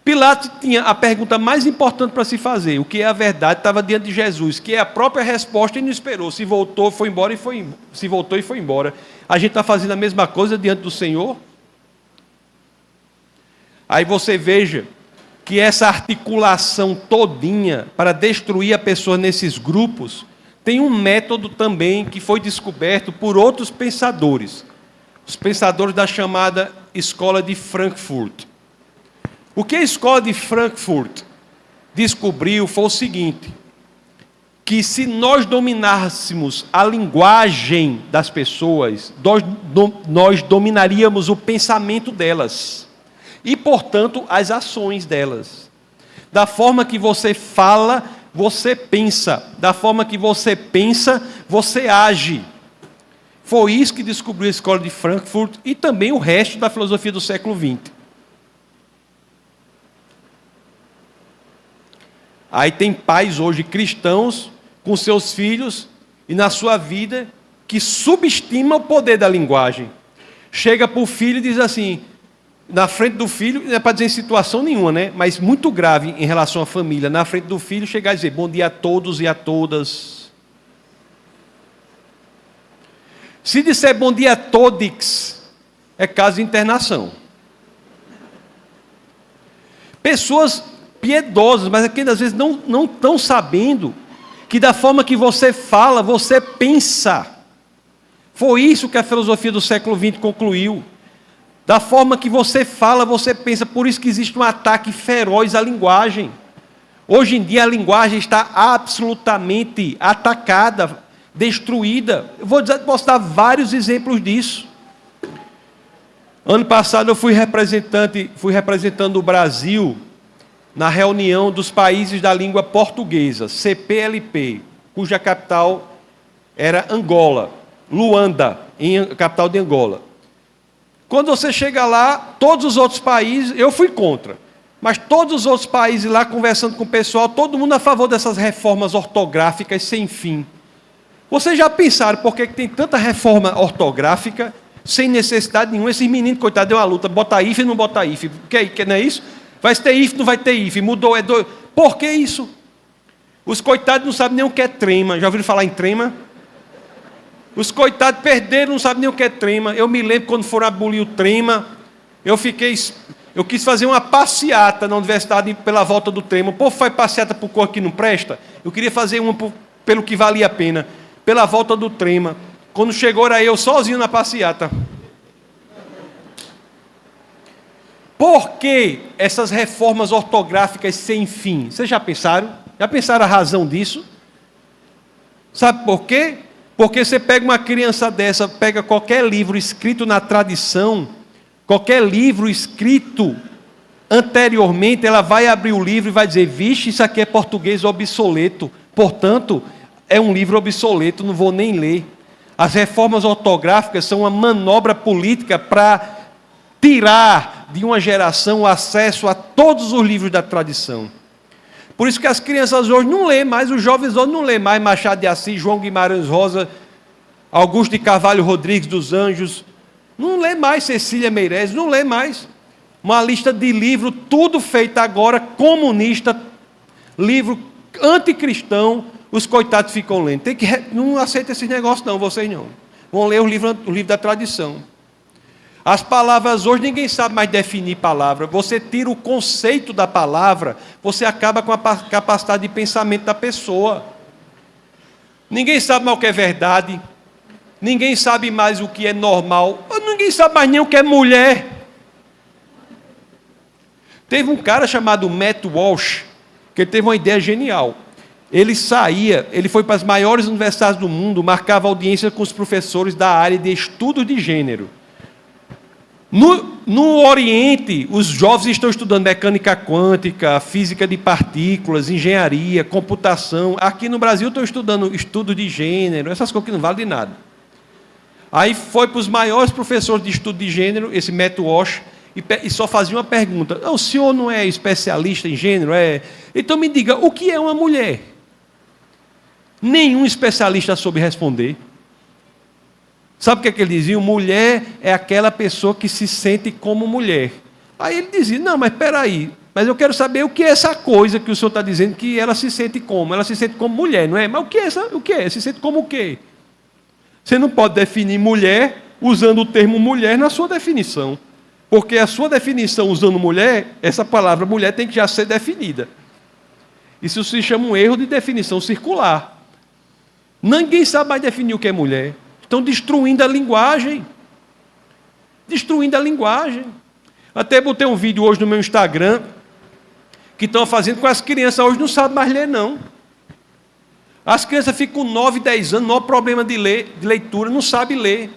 Pilatos tinha a pergunta mais importante para se fazer: o que é a verdade? Estava diante de Jesus, que é a própria resposta, e não esperou. Se voltou, foi embora e se voltou e foi embora. A gente está fazendo a mesma coisa diante do Senhor? Aí você veja que essa articulação todinha para destruir a pessoa nesses grupos tem um método também que foi descoberto por outros pensadores, os pensadores da chamada Escola de Frankfurt. O que a Escola de Frankfurt descobriu foi o seguinte: que se nós dominássemos a linguagem das pessoas, nós dominaríamos o pensamento delas e, portanto, as ações delas. Da forma que você fala, você pensa. Da forma que você pensa, você age. Foi isso que descobriu a Escola de Frankfurt e também o resto da filosofia do século XX. Aí tem pais hoje cristãos com seus filhos e na sua vida que subestima o poder da linguagem. Chega para o filho e diz assim, na frente do filho, não é para dizer em situação nenhuma, né? Mas muito grave em relação à família, na frente do filho chegar a dizer: bom dia a todos e a todas. Se disser bom dia a todix, é caso de internação. Pessoas piedosas, mas aqui às vezes não estão sabendo que da forma que você fala, você pensa. Foi isso que a filosofia do século XX concluiu. Da forma que você fala, você pensa. Por isso que existe um ataque feroz à linguagem. Hoje em dia a linguagem está absolutamente atacada, destruída. Posso dar vários exemplos disso. Ano passado eu fui representando o Brasil na reunião dos países da língua portuguesa, CPLP, cuja capital era Angola, Luanda, capital de Angola. Quando você chega lá, todos os outros países, eu fui contra, mas todos os outros países lá, conversando com o pessoal, todo mundo a favor dessas reformas ortográficas sem fim. Vocês já pensaram por que tem tanta reforma ortográfica sem necessidade nenhuma? Esses meninos, coitados, deu uma luta, bota if e não bota if. Que não é isso? Vai ter if, não vai ter if, mudou, é doido. Por que isso? Os coitados não sabem nem o que é trema. Já ouviram falar em trema? Os coitados perderam, não sabem nem o que é trema. Eu me lembro quando foram abolir o trema, eu quis fazer uma passeata na universidade pela volta do trema. O povo faz passeata por cor que não presta. Eu queria fazer uma pelo que valia a pena, pela volta do trema. Quando chegou era eu sozinho na passeata. Por que essas reformas ortográficas sem fim? Vocês já pensaram? Já pensaram a razão disso? Sabe por quê? Porque você pega uma criança dessa, pega qualquer livro escrito na tradição, qualquer livro escrito anteriormente, ela vai abrir o livro e vai dizer: vixe, isso aqui é português obsoleto, portanto, é um livro obsoleto, não vou nem ler. As reformas ortográficas são uma manobra política para tirar de uma geração o acesso a todos os livros da tradição. Por isso que as crianças hoje não lêem mais, os jovens hoje não lêem mais Machado de Assis, João Guimarães Rosa, Augusto de Carvalho Rodrigues dos Anjos. Não lê mais Cecília Meirelles, não lê mais. Uma lista de livro, tudo feito agora, comunista, livro anticristão, os coitados ficam lendo. Não aceita esse negócio não, vocês não. Vão ler o livro da tradição. As palavras hoje, ninguém sabe mais definir palavra. Você tira o conceito da palavra, você acaba com a capacidade de pensamento da pessoa. Ninguém sabe mais o que é verdade. Ninguém sabe mais o que é normal. Ninguém sabe mais nem o que é mulher. Teve um cara chamado Matt Walsh, que teve uma ideia genial. Ele foi para as maiores universidades do mundo, marcava audiência com os professores da área de estudo de gênero. No Oriente, os jovens estão estudando mecânica quântica, física de partículas, engenharia, computação. Aqui no Brasil estão estudando estudo de gênero, essas coisas que não valem de nada. Aí foi para os maiores professores de estudo de gênero, esse Matt Walsh, e só fazia uma pergunta. O senhor não é especialista em gênero? Então me diga, o que é uma mulher? Nenhum especialista soube responder. Sabe o que é que ele dizia? Mulher é aquela pessoa que se sente como mulher. Aí ele dizia, não, mas espera aí, mas eu quero saber o que é essa coisa que o senhor está dizendo que ela se sente como? Ela se sente como mulher, não é? Mas o que é? Se sente como o quê? Você não pode definir mulher usando o termo mulher na sua definição. Porque a sua definição usando mulher, essa palavra mulher tem que já ser definida. Isso se chama um erro de definição circular. Ninguém sabe mais definir o que é mulher. Estão destruindo a linguagem. Destruindo a linguagem. Até botei um vídeo hoje no meu Instagram que estão fazendo com as crianças. Hoje não sabem mais ler, não. As crianças ficam com 9, 10 anos, maior problema de leitura, não sabem ler.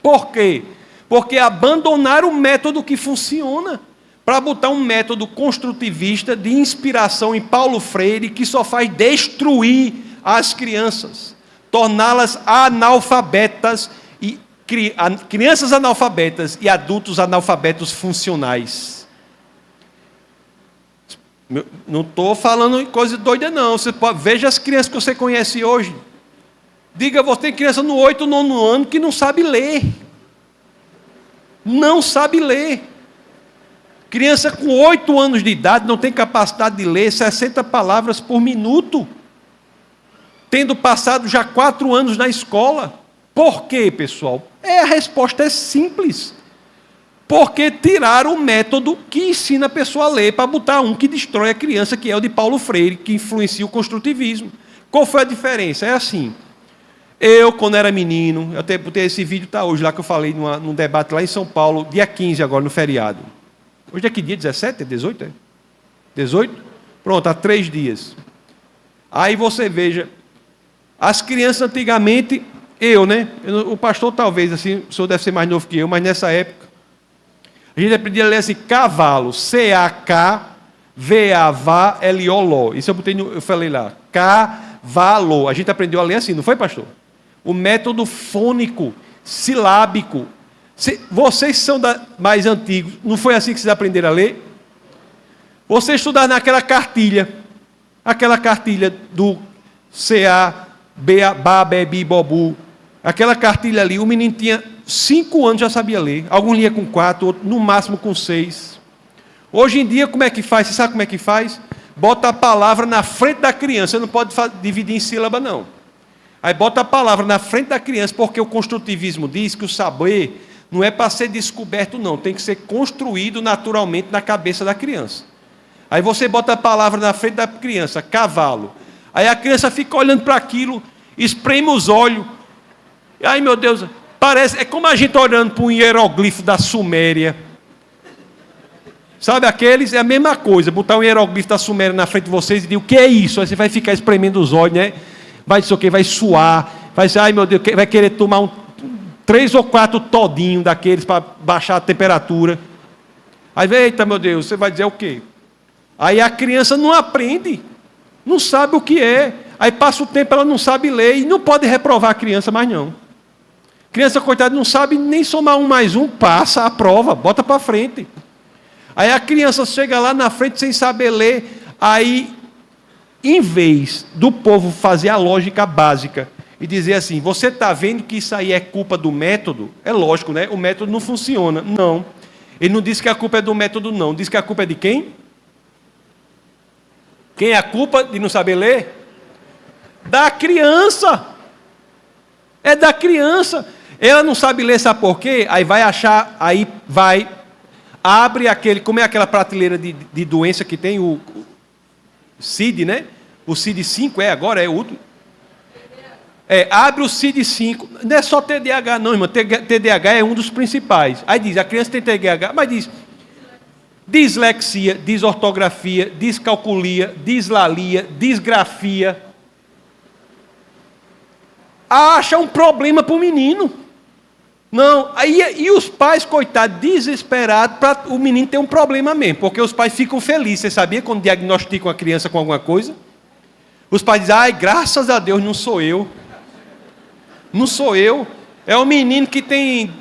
Por quê? Porque abandonaram o método que funciona para botar um método construtivista de inspiração em Paulo Freire que só faz destruir as crianças, torná-las analfabetas, e crianças analfabetas e adultos analfabetos funcionais. Não estou falando coisa doida não, veja as crianças que você conhece hoje. Diga, você tem criança no 8º, 9º ano que não sabe ler. Não sabe ler. Criança com 8 anos de idade não tem capacidade de ler 60 palavras por minuto, tendo passado já 4 anos na escola. Por quê, pessoal? A resposta é simples. Porque tiraram o método que ensina a pessoa a ler para botar um que destrói a criança, que é o de Paulo Freire, que influencia o construtivismo. Qual foi a diferença? É assim. Eu, quando era menino, eu até botei esse vídeo, está hoje lá que eu falei num debate lá em São Paulo, dia 15 agora, no feriado. Hoje é que dia? 17? É 18? 18? Pronto, há 3 dias. Aí você veja, as crianças antigamente, o pastor talvez, assim, o senhor deve ser mais novo que eu, mas nessa época, a gente aprendia a ler assim, cavalo, C-A-K-V-A-V-L-O-L-O. Isso eu falei lá, cavalo. A gente aprendeu a ler assim, não foi, pastor? O método fônico, silábico. Vocês são mais antigos, não foi assim que vocês aprenderam a ler? Vocês estudaram naquela cartilha, do C-A-B-A-B-B-Bobu, aquela cartilha ali, o menino tinha 5 anos, já sabia ler, alguns lia com 4, outro, no máximo com 6. Hoje em dia, como é que faz? Você sabe como é que faz? Bota a palavra na frente da criança, você não pode dividir em sílaba, não. Aí bota a palavra na frente da criança, porque o construtivismo diz que o saber não é para ser descoberto, não. Tem que ser construído naturalmente na cabeça da criança. Aí você bota a palavra na frente da criança, cavalo. Aí a criança fica olhando para aquilo, espreme os olhos. Ai, meu Deus, é como a gente olhando para um hieroglifo da Suméria. Sabe aqueles? É a mesma coisa, botar um hieroglifo da Suméria na frente de vocês e dizer, o que é isso? Aí você vai ficar espremendo os olhos, né? Vai dizer o que, vai suar, vai dizer, ai meu Deus, vai querer tomar 3 ou 4 todinhos daqueles para baixar a temperatura. Aí, eita meu Deus, você vai dizer o quê? Aí a criança não aprende, não sabe o que é. Aí passa o tempo, ela não sabe ler e não pode reprovar a criança mais não. Criança, coitada, não sabe nem somar 1 mais 1, passa a prova, bota para frente. Aí a criança chega lá na frente sem saber ler, aí, em vez do povo fazer a lógica básica e dizer assim, você está vendo que isso aí é culpa do método? É lógico, né? O método não funciona. Não. Ele não disse que a culpa é do método, não. Diz que a culpa é de quem? Quem é a culpa de não saber ler? Da criança. É da criança. Ela não sabe ler, sabe por quê? Aí vai achar, aí vai, abre aquele, como é aquela prateleira de doença que tem o CID, né? O CID-5 agora é o último. Abre o CID-5. Não é só TDAH não, irmão. TDAH é um dos principais. Aí diz, a criança tem TDAH, mas diz dislexia, desortografia, descalculia, dislalia, disgrafia. Acha um problema para o menino. Não, e os pais, coitados, desesperados para o menino ter um problema mesmo, porque os pais ficam felizes. Você sabia quando diagnosticam a criança com alguma coisa? Os pais dizem, ai, graças a Deus, não sou eu. Não sou eu. É o menino que tem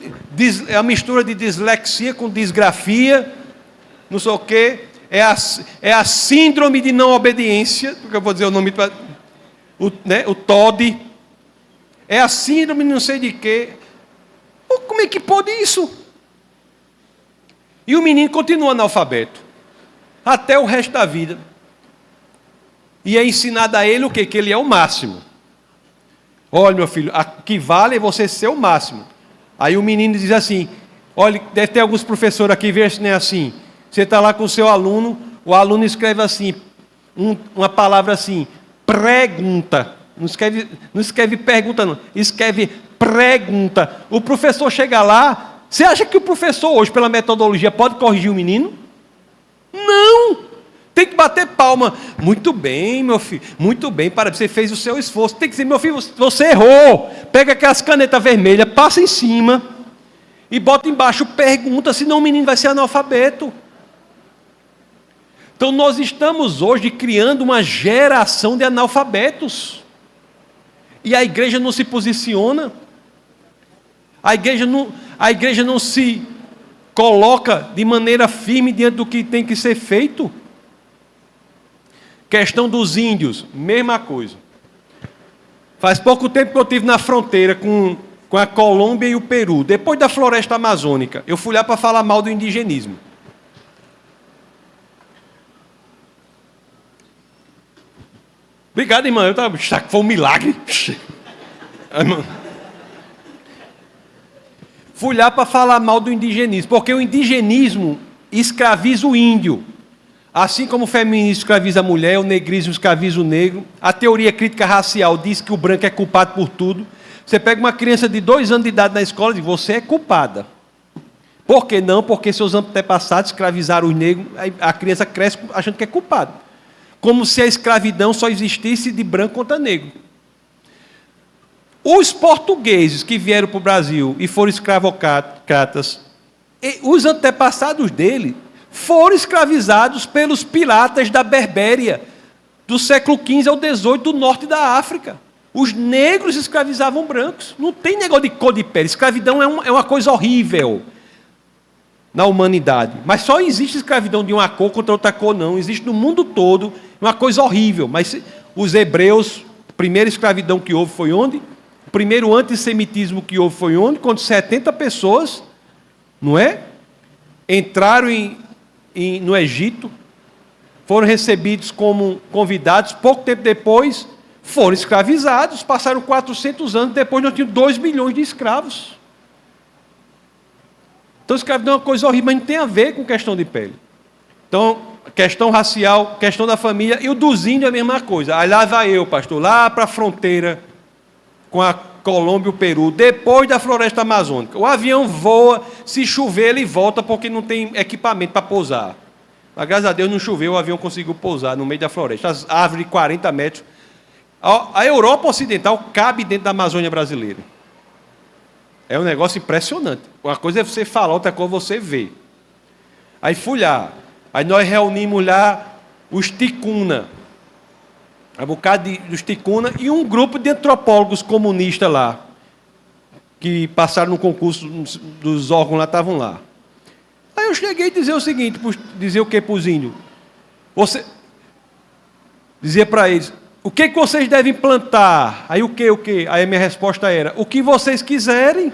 a mistura de dislexia com disgrafia, não sei o quê. É a síndrome de não obediência, porque eu vou dizer o nome, o TOD. É a síndrome de não sei de quê. Como é que pode isso? E o menino continua analfabeto. Até o resto da vida. E é ensinado a ele o quê? Que ele é o máximo. Olha, meu filho, o que vale é você ser o máximo. Aí o menino diz assim, olha, deve ter alguns professores aqui, vê se não é assim. Você está lá com o seu aluno, o aluno escreve assim, uma palavra assim, pergunta. Não escreve pergunta, não. Escreve pergunta. O professor chega lá, você acha que o professor hoje, pela metodologia, pode corrigir o menino? Não! Tem que bater palma. Muito bem, meu filho. Muito bem, você fez o seu esforço. Tem que dizer, meu filho, você errou. Pega aquelas canetas vermelhas, passa em cima e bota embaixo pergunta, senão o menino vai ser analfabeto. Então nós estamos hoje criando uma geração de analfabetos. E a igreja não se posiciona. A igreja não se coloca de maneira firme diante do que tem que ser feito. Questão dos índios, mesma coisa. Faz pouco tempo que eu estive na fronteira com a Colômbia e o Peru, depois da floresta amazônica. Eu fui lá para falar mal do indigenismo. Obrigado, irmão. Foi um milagre. Fui lá para falar mal do indigenismo, porque o indigenismo escraviza o índio. Assim como o feminismo escraviza a mulher, o negrismo escraviza o negro, a teoria crítica racial diz que o branco é culpado por tudo. Você pega uma criança de 2 anos de idade na escola e diz, você é culpada. Por que não? Porque seus antepassados escravizaram os negros, a criança cresce achando que é culpado. Como se a escravidão só existisse de branco contra negro. Os portugueses que vieram para o Brasil e foram escravocratas, os antepassados dele foram escravizados pelos piratas da Berbéria, do século XV ao XVIII, do norte da África. Os negros escravizavam brancos. Não tem negócio de cor de pele. Escravidão é uma coisa horrível na humanidade. Mas só existe escravidão de uma cor contra outra cor, não. Existe no mundo todo uma coisa horrível. Mas os hebreus, a primeira escravidão que houve foi onde? O primeiro antissemitismo que houve foi onde? Quando 70 pessoas, não é? Entraram no Egito, foram recebidos como convidados, pouco tempo depois foram escravizados, passaram 400 anos, depois nós tínhamos 2 milhões de escravos. Então, escravidão é uma coisa horrível, mas não tem a ver com questão de pele. Então, questão racial, questão da família, e o dos índios é a mesma coisa. Aí lá vai eu, pastor, lá para a fronteira com a Colômbia e o Peru, depois da floresta amazônica. O avião voa, se chover ele volta porque não tem equipamento para pousar. Mas, graças a Deus não choveu, o avião conseguiu pousar no meio da floresta. As árvores de 40 metros. A Europa Ocidental cabe dentro da Amazônia brasileira. É um negócio impressionante. Uma coisa é você falar, outra coisa é você ver. Aí fui lá. Aí nós reunimos lá os ticuna. Um bocado dos ticuna e um grupo de antropólogos comunistas lá, que passaram no concurso dos órgãos lá, estavam lá. Aí eu cheguei a dizer o seguinte, dizer o que para os índios? Dizia para eles, o que vocês devem plantar? Aí o que? Aí a minha resposta era, o que vocês quiserem.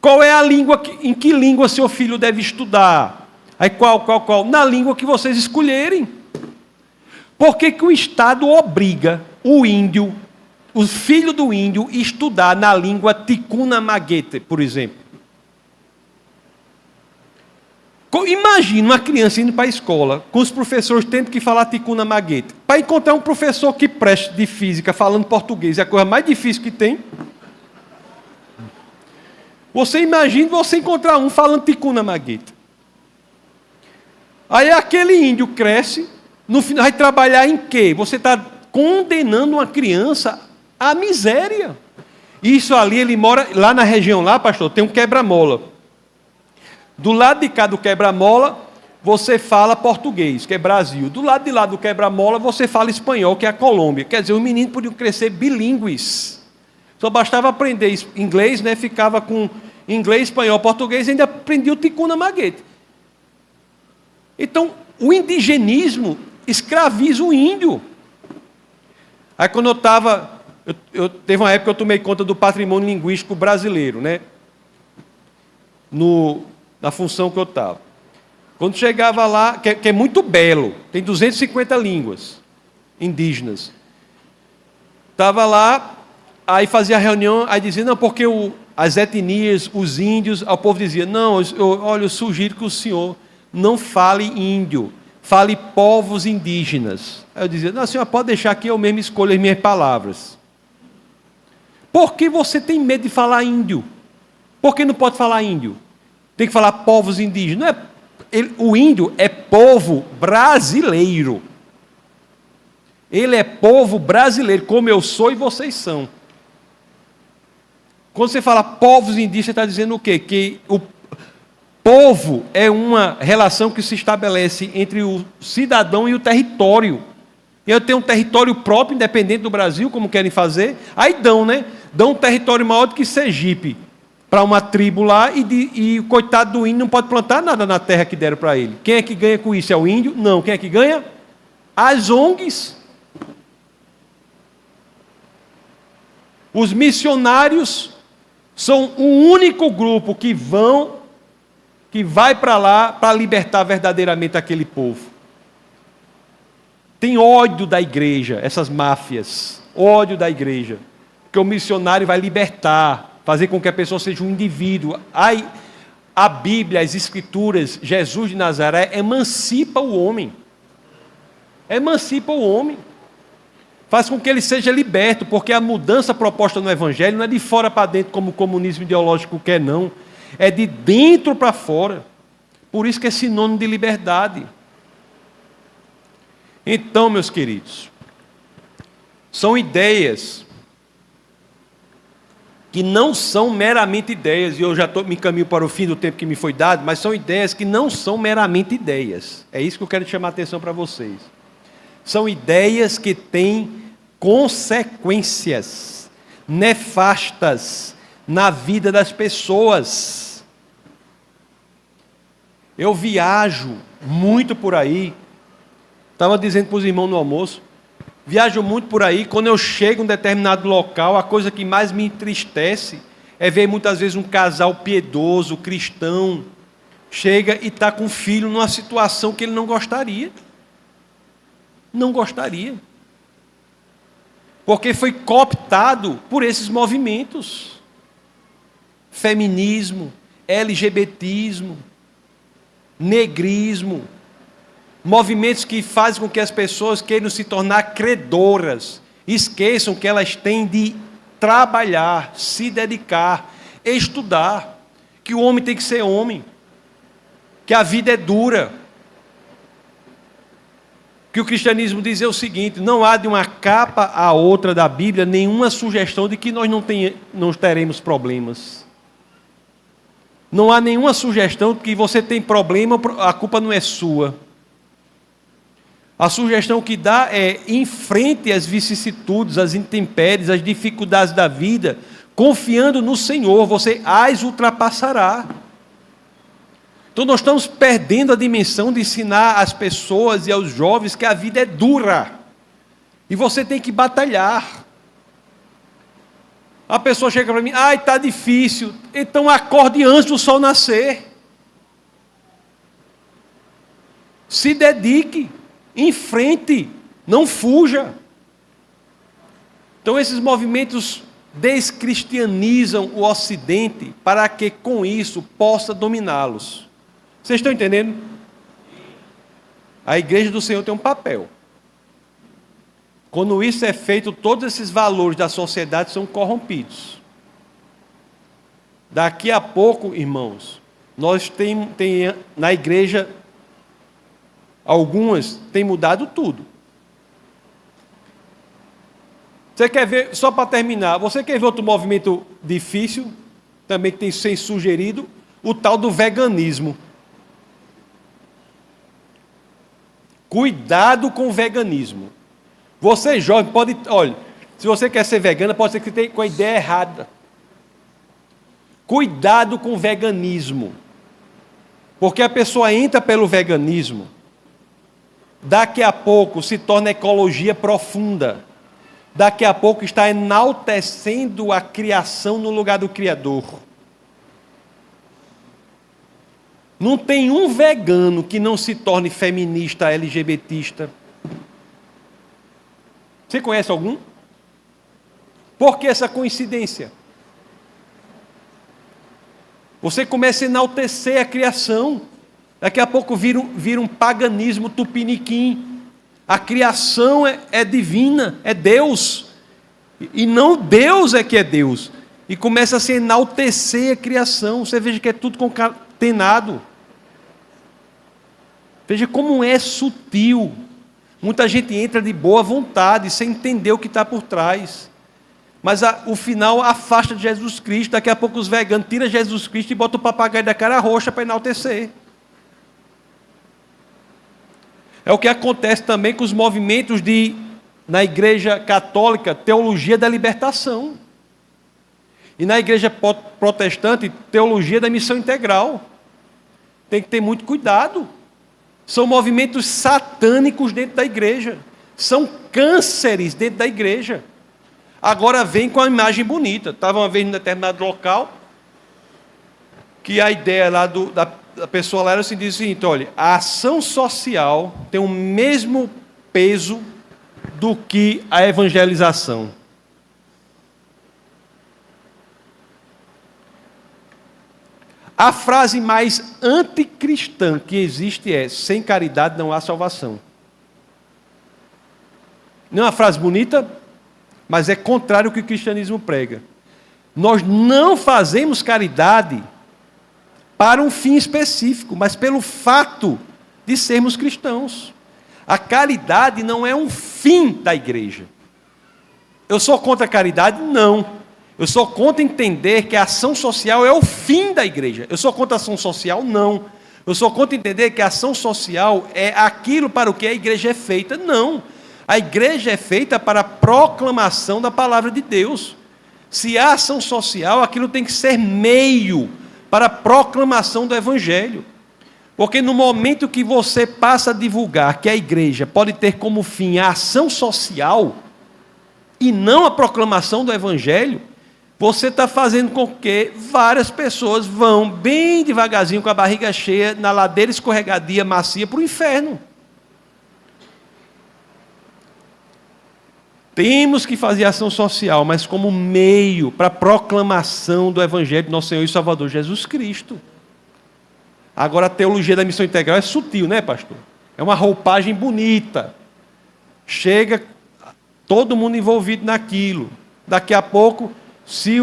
Qual é a língua, em que língua seu filho deve estudar? Aí qual? Na língua que vocês escolherem. Por que o Estado obriga o índio, o filho do índio, a estudar na língua ticuna maguete, por exemplo? Imagina uma criança indo para a escola, com os professores tendo que falar ticuna maguete. Para encontrar um professor que preste de física falando português, é a coisa mais difícil que tem. Você imagina você encontrar um falando ticuna maguete. Aí aquele índio cresce, no final vai trabalhar em quê? Você está condenando uma criança à miséria. Isso ali, ele mora, lá na região lá, pastor, tem um quebra-mola. Do lado de cá do quebra-mola, você fala português, que é Brasil. Do lado de lá do quebra-mola, você fala espanhol, que é a Colômbia. Quer dizer, os meninos podiam crescer bilíngues. Só bastava aprender inglês, né? Ficava com inglês, espanhol, português, e ainda aprendia o ticuna maguete. Então, o indigenismo escraviza o índio. Aí quando teve uma época que eu tomei conta do patrimônio linguístico brasileiro, né? Na função que eu estava. Quando chegava lá, que é muito belo, tem 250 línguas indígenas. Estava lá, aí fazia reunião, aí dizia, não, porque as etnias, os índios, o povo dizia, não, olha, eu sugiro que o senhor não fale índio, fale povos indígenas. Aí eu dizia, não, a senhora pode deixar que eu mesmo escolha as minhas palavras. Por que você tem medo de falar índio? Por que não pode falar índio? Tem que falar povos indígenas. O índio é povo brasileiro. Ele é povo brasileiro, como eu sou e vocês são. Quando você fala povos indígenas, você está dizendo o quê? Que o povo é uma relação que se estabelece entre o cidadão e o território. Eu tenho um território próprio, independente do Brasil, como querem fazer. Aí dão, né? Dão um território maior do que Sergipe para uma tribo lá e o coitado do índio não pode plantar nada na terra que deram para ele. Quem é que ganha com isso? É o índio? Não. Quem é que ganha? As ONGs. Os missionários são o único grupo que vai para lá para libertar verdadeiramente aquele povo. Tem ódio da igreja, essas máfias, ódio da igreja, porque o missionário vai libertar, fazer com que a pessoa seja um indivíduo. A Bíblia, as Escrituras, Jesus de Nazaré emancipa o homem. Emancipa o homem. Faz com que ele seja liberto, porque a mudança proposta no Evangelho não é de fora para dentro, como o comunismo ideológico quer, não. É de dentro para fora. Por isso que é sinônimo de liberdade. Então, meus queridos, são ideias que não são meramente ideias, e eu já me encaminho para o fim do tempo que me foi dado, mas são ideias que não são meramente ideias. É isso que eu quero chamar a atenção para vocês. São ideias que têm consequências nefastas na vida das pessoas. Eu viajo muito por aí, estava dizendo para os irmãos no almoço, viajo muito por aí, quando eu chego em um determinado local, a coisa que mais me entristece é ver muitas vezes um casal piedoso, cristão, chega e está com um filho numa situação que ele não gostaria. Não gostaria. Porque foi cooptado por esses movimentos. Feminismo, LGBTismo, negrismo, movimentos que fazem com que as pessoas queiram se tornar credoras, esqueçam que elas têm de trabalhar, se dedicar, estudar, que o homem tem que ser homem, que a vida é dura, que o cristianismo diz é o seguinte, não há de uma capa à outra da Bíblia nenhuma sugestão de que nós não teremos problemas. Não há nenhuma sugestão de que você tem problema, a culpa não é sua. A sugestão que dá é enfrente as vicissitudes, as intempéries, as dificuldades da vida, confiando no Senhor, você as ultrapassará. Então nós estamos perdendo a dimensão de ensinar às pessoas e aos jovens que a vida é dura. E você tem que batalhar. A pessoa chega para mim, ai, está difícil. Então acorde antes do sol nascer. Se dedique, enfrente, não fuja. Então esses movimentos descristianizam o Ocidente para que com isso possa dominá-los. Vocês estão entendendo? A igreja do Senhor tem um papel. Quando isso é feito, todos esses valores da sociedade são corrompidos. Daqui a pouco, irmãos, nós tem na igreja, algumas têm mudado tudo. Você quer ver, só para terminar, você quer ver outro movimento difícil, também que tem sido sugerido, o tal do veganismo. Cuidado com o veganismo. Você jovem pode, olha, se você quer ser vegana, pode ser que tenha com a ideia errada. Cuidado com o veganismo. Porque a pessoa entra pelo veganismo, daqui a pouco se torna ecologia profunda. Daqui a pouco está enaltecendo a criação no lugar do Criador. Não tem um vegano que não se torne feminista, LGBTista. Você conhece algum? Por que essa coincidência? Você começa a enaltecer a criação. Daqui a pouco vira um paganismo tupiniquim. A criação é divina, é Deus. E não Deus é que é Deus. E começa a se enaltecer a criação. Você veja que é tudo concatenado. Veja como é sutil. Muita gente entra de boa vontade, sem entender o que está por trás. Mas o final afasta de Jesus Cristo. Daqui a pouco os veganos tiram Jesus Cristo e botam o papagaio da cara roxa para enaltecer. É o que acontece também com os movimentos na igreja católica, teologia da libertação. E na igreja protestante, teologia da missão integral. Tem que ter muito cuidado. São movimentos satânicos dentro da igreja. São cânceres dentro da igreja. Agora vem com a imagem bonita. Estava uma vez em determinado local, que a ideia lá da pessoa lá era assim, diz o seguinte, olha, a ação social tem o mesmo peso do que a evangelização. A frase mais anticristã que existe é: sem caridade não há salvação. Não é uma frase bonita, mas é contrário ao que o cristianismo prega. Nós não fazemos caridade para um fim específico, mas pelo fato de sermos cristãos. A caridade não é um fim da igreja. Eu sou contra a caridade? Não. Eu sou contra entender que a ação social é o fim da igreja. Eu sou contra a ação social? Não. Eu sou contra entender que a ação social é aquilo para o que a igreja é feita? Não. A igreja é feita para a proclamação da palavra de Deus. Se há ação social, aquilo tem que ser meio para a proclamação do Evangelho. Porque no momento que você passa a divulgar que a igreja pode ter como fim a ação social e não a proclamação do Evangelho, você está fazendo com que várias pessoas vão bem devagarzinho com a barriga cheia na ladeira escorregadia macia para o inferno. Temos que fazer ação social, mas como meio para a proclamação do Evangelho do nosso Senhor e Salvador Jesus Cristo. Agora a teologia da missão integral é sutil, né, pastor? É uma roupagem bonita. Chega todo mundo envolvido naquilo. Daqui a pouco, se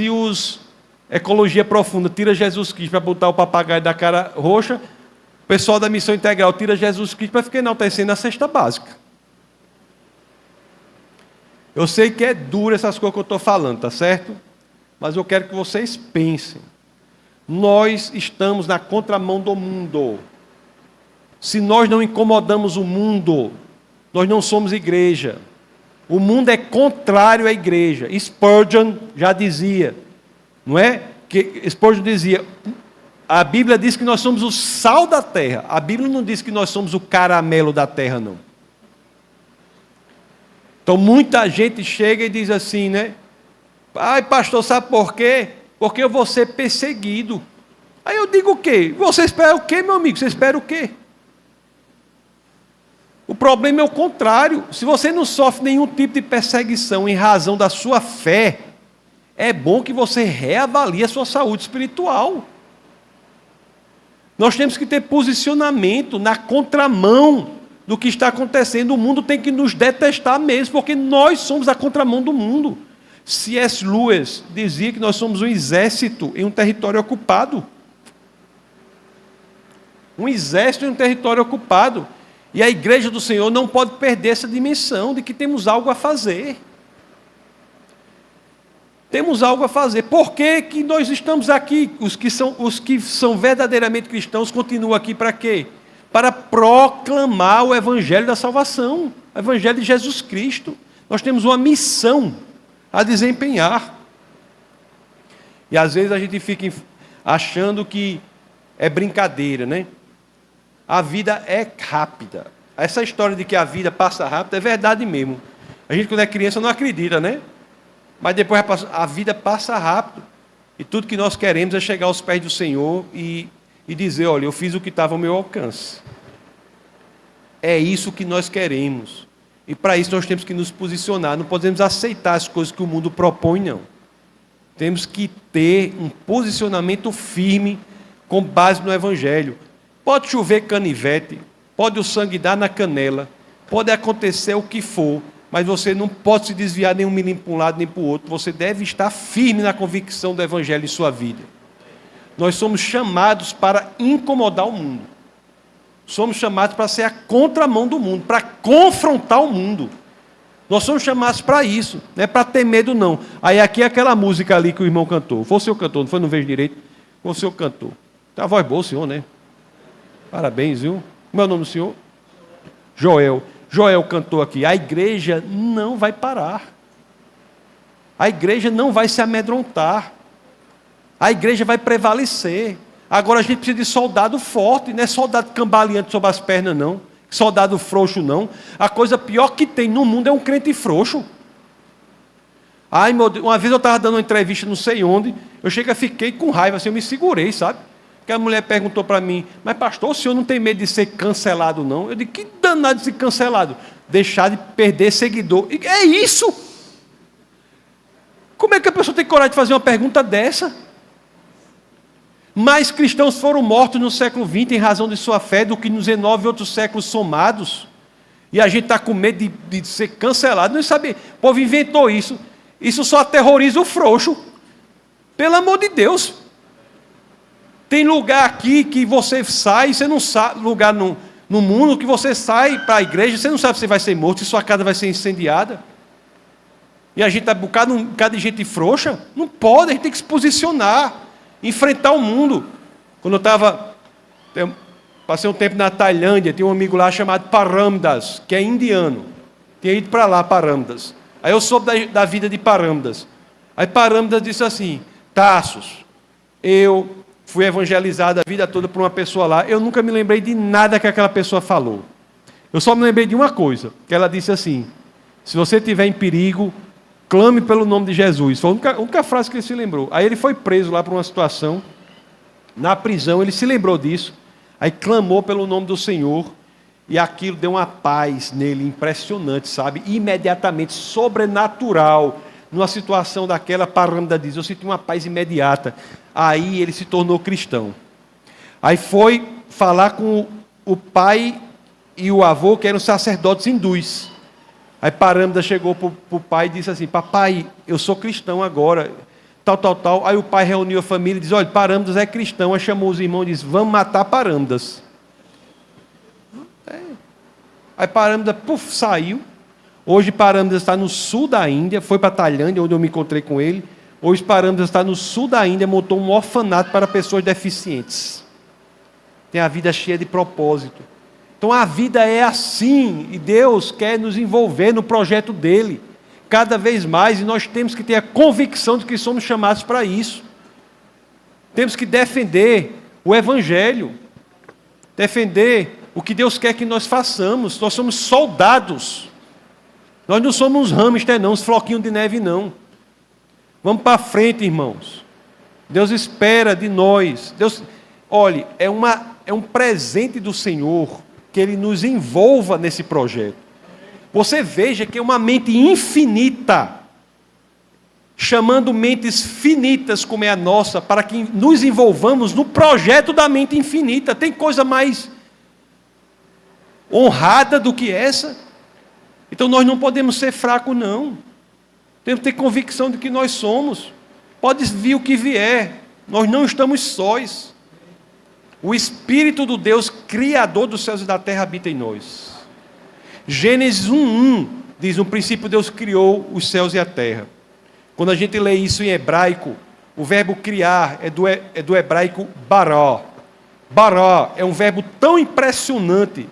os ecologia profunda tira Jesus Cristo para botar o papagaio da cara roxa, o pessoal da missão integral tira Jesus Cristo para ficar enaltecendo a cesta básica. Eu sei que é duro essas coisas que eu estou falando, tá certo? Mas eu quero que vocês pensem. Nós estamos na contramão do mundo. Se nós não incomodamos o mundo, nós não somos igreja. O mundo é contrário à igreja. Spurgeon já dizia, não é? Que Spurgeon dizia, A Bíblia diz que nós somos o sal da terra. A Bíblia não diz que nós somos o caramelo da terra, não. Então muita gente chega e diz assim, né? Ai, pastor, sabe por quê? Porque eu vou ser perseguido. Aí eu digo o quê? Você espera o quê, meu amigo? Você espera o quê? O problema é o contrário. Se você não sofre nenhum tipo de perseguição em razão da sua fé, é bom que você reavalie a sua saúde espiritual. Nós temos que ter posicionamento na contramão do que está acontecendo. O mundo tem que nos detestar mesmo, porque nós somos a contramão do mundo. C.S. Lewis dizia que nós somos um exército em um território ocupado. Um exército em um território ocupado. E a igreja do Senhor não pode perder essa dimensão de que temos algo a fazer. Temos algo a fazer. Por que que nós estamos aqui? Os que são verdadeiramente cristãos continuam aqui para quê? Para proclamar o evangelho da salvação, o evangelho de Jesus Cristo. Nós temos uma missão a desempenhar. E às vezes a gente fica achando que é brincadeira, né? A vida é rápida. Essa história de que a vida passa rápido é verdade mesmo. A gente, quando é criança, não acredita, né? Mas depois a vida passa rápido. E tudo que nós queremos é chegar aos pés do Senhor e dizer, olha, eu fiz o que estava ao meu alcance. É isso que nós queremos. E para isso nós temos que nos posicionar. Não podemos aceitar as coisas que o mundo propõe, não. Temos que ter um posicionamento firme com base no Evangelho. Pode chover canivete, pode o sangue dar na canela, pode acontecer o que for, mas você não pode se desviar nem um milímetro para um lado nem para o outro. Você deve estar firme na convicção do Evangelho em sua vida. Nós somos chamados para incomodar o mundo. Somos chamados para ser a contramão do mundo, para confrontar o mundo. Nós somos chamados para isso, não é para ter medo, não. Aí aqui é aquela música ali que o irmão cantou. Foi o senhor cantor, não foi? Não vejo direito. Foi o senhor cantor. Tem a voz boa, senhor, né? Parabéns, viu? Como é o nome do senhor? Joel. Joel cantou aqui. A igreja não vai parar. A igreja não vai se amedrontar. A igreja vai prevalecer. Agora a gente precisa de soldado forte, não é soldado cambaleante sobre as pernas, não. Soldado frouxo, não. A coisa pior que tem no mundo é um crente frouxo. Ai, meu Deus, uma vez eu estava dando uma entrevista não sei onde, fiquei com raiva, assim, eu me segurei, sabe? Porque a mulher perguntou para mim, mas pastor, o senhor não tem medo de ser cancelado, não? Eu disse, que danado de ser cancelado? Deixar de perder seguidor. E é isso! Como é que a pessoa tem coragem de fazer uma pergunta dessa? Mais cristãos foram mortos no século XX em razão de sua fé do que nos 19 outros séculos somados. E a gente está com medo de ser cancelado. Não sabe, o povo inventou isso. Isso só aterroriza o frouxo. Pelo amor de Deus. Tem lugar aqui que você sai, você não sabe, lugar no mundo que você sai para a igreja, você não sabe se vai ser morto, se sua casa vai ser incendiada. E a gente está um bocado de gente frouxa. Não pode, a gente tem que se posicionar, enfrentar o mundo. Quando eu passei um tempo na Tailândia, tinha um amigo lá chamado Paramdas, que é indiano. Tinha ido para lá, Paramdas. Aí eu soube da vida de Paramdas. Aí Paramdas disse assim, Tassos, eu fui evangelizado a vida toda por uma pessoa lá, eu nunca me lembrei de nada que aquela pessoa falou. Eu só me lembrei de uma coisa, que ela disse assim, se você estiver em perigo, clame pelo nome de Jesus. Foi a única frase que ele se lembrou. Aí ele foi preso lá por uma situação, na prisão, ele se lembrou disso, aí clamou pelo nome do Senhor, e aquilo deu uma paz nele impressionante, sabe? Imediatamente, sobrenatural. Numa situação daquela, Paramda diz, eu senti uma paz imediata. Aí ele se tornou cristão. Aí foi falar com o pai e o avô, que eram sacerdotes hindus. Aí Paramda chegou para o pai e disse assim, papai, eu sou cristão agora, tal. Aí o pai reuniu a família e disse, olha, Paramdas é cristão. Aí chamou os irmãos e disse, vamos matar Paramdas. Aí Paramda, saiu. Hoje Paramdas está no sul da Índia, foi para a Tailândia, onde eu me encontrei com ele. Hoje Paramdas está no sul da Índia, montou um orfanato para pessoas deficientes. Tem a vida cheia de propósito. Então a vida é assim, e Deus quer nos envolver no projeto dele, cada vez mais, e nós temos que ter a convicção de que somos chamados para isso. Temos que defender o Evangelho, defender o que Deus quer que nós façamos. Nós somos soldados. Nós não somos uns hamster, não, uns floquinhos de neve, não. Vamos para frente, irmãos. Deus espera de nós. Olhe, é um presente do Senhor que Ele nos envolva nesse projeto. Você veja que é uma mente infinita, chamando mentes finitas como é a nossa, para que nos envolvamos no projeto da mente infinita. Tem coisa mais honrada do que essa? Então nós não podemos ser fracos, não. Temos que ter convicção de que nós somos. Pode vir o que vier, nós não estamos sós. O Espírito do Deus, Criador dos céus e da terra, habita em nós. Gênesis 1:1 diz: no princípio Deus criou os céus e a terra. Quando a gente lê isso em hebraico, o verbo criar é do hebraico bará. Bará é um verbo tão impressionante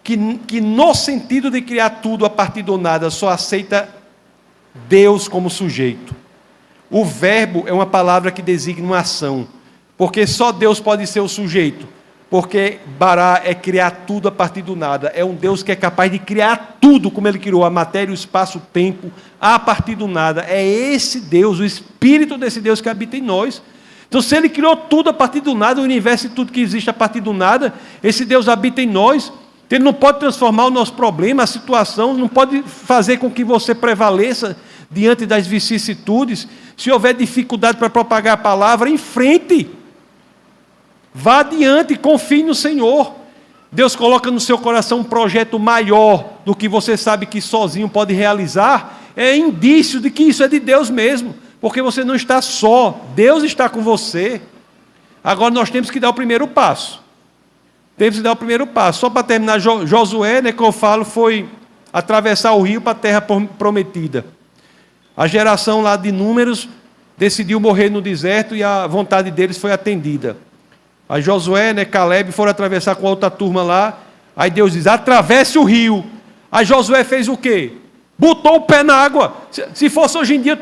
que no sentido de criar tudo a partir do nada, só aceita Deus como sujeito. O verbo é uma palavra que designa uma ação, porque só Deus pode ser o sujeito, porque bará é criar tudo a partir do nada. É um Deus que é capaz de criar tudo, como Ele criou a matéria, o espaço, o tempo, a partir do nada. É esse Deus, o Espírito desse Deus que habita em nós. Então, se Ele criou tudo a partir do nada, o universo e tudo que existe a partir do nada, esse Deus habita em nós. Ele não pode transformar o nosso problema, a situação, não pode fazer com que você prevaleça diante das vicissitudes. Se houver dificuldade para propagar a palavra, enfrente. Vá adiante, confie no Senhor. Deus coloca no seu coração um projeto maior do que você sabe que sozinho pode realizar. É indício de que isso é de Deus mesmo, porque você não está só, Deus está com você. Agora nós temos que dar o primeiro passo. Temos que dar o primeiro passo. Só para terminar, Josué, que eu falo, foi atravessar o rio para a terra prometida. A geração lá de Números decidiu morrer no deserto e a vontade deles foi atendida. Aí Josué, Caleb foram atravessar com a outra turma lá. Aí Deus diz: atravesse o rio. Aí Josué fez o quê? Botou o pé na água. Se fosse hoje em dia,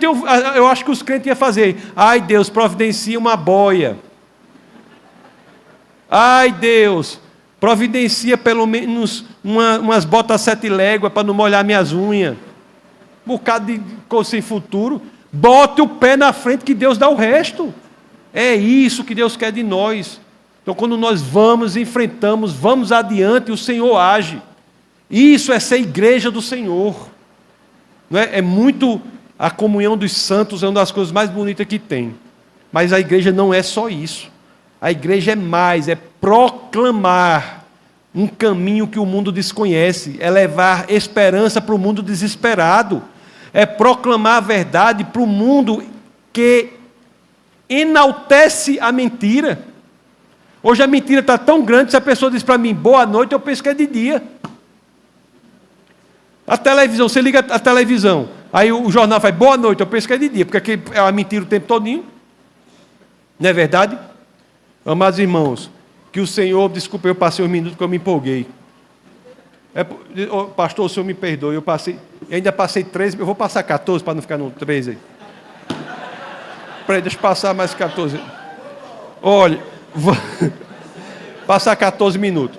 eu acho que os crentes iam fazer. Ai, Deus, providencia uma boia. Ai, Deus, providencia pelo menos umas botas 7 léguas para não molhar minhas unhas. Um bocado de coisa sem futuro. Bote o pé na frente que Deus dá o resto. É isso que Deus quer de nós. Então, quando nós vamos, enfrentamos, vamos adiante, o Senhor age. Isso é ser igreja do Senhor. Não é? É muito, a comunhão dos santos é uma das coisas mais bonitas que tem. Mas a igreja não é só isso. A igreja é mais, é proclamar um caminho que o mundo desconhece, é levar esperança para o mundo desesperado, é proclamar a verdade para o mundo que enaltece a mentira. Hoje a mentira está tão grande, se a pessoa diz para mim boa noite, eu penso que é de dia. A televisão, você liga a televisão, aí o jornal faz boa noite, eu penso que é de dia, porque aqui é uma mentira o tempo todinho. Não é verdade? Amados irmãos, que o Senhor, desculpa, eu passei uns minutos que eu me empolguei. Pastor, o Senhor me perdoe, eu ainda passei 13, eu vou passar 14 para não ficar no 13 aí. Peraí, deixa eu passar mais 14. Olha, vou passar 14 minutos.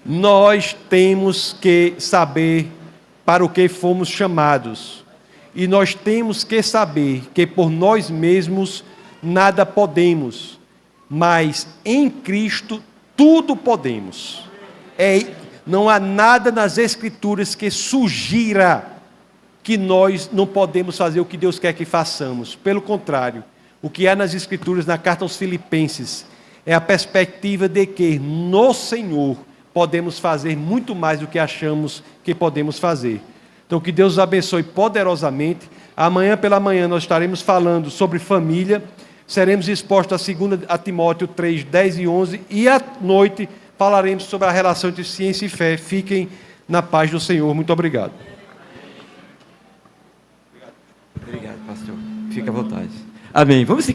Nós temos que saber para o que fomos chamados. E nós temos que saber que por nós mesmos nada podemos, mas em Cristo tudo podemos. Não há nada nas Escrituras que sugira que nós não podemos fazer o que Deus quer que façamos. Pelo contrário, o que há nas Escrituras, na carta aos Filipenses, é a perspectiva de que no Senhor podemos fazer muito mais do que achamos que podemos fazer. Então, que Deus os abençoe poderosamente. Amanhã pela manhã nós estaremos falando sobre família. Seremos expostos a Timóteo 3, 10 e 11. E à noite falaremos sobre a relação entre ciência e fé. Fiquem na paz do Senhor. Muito obrigado. Obrigado, pastor. Fique à vontade. Amém. Vamos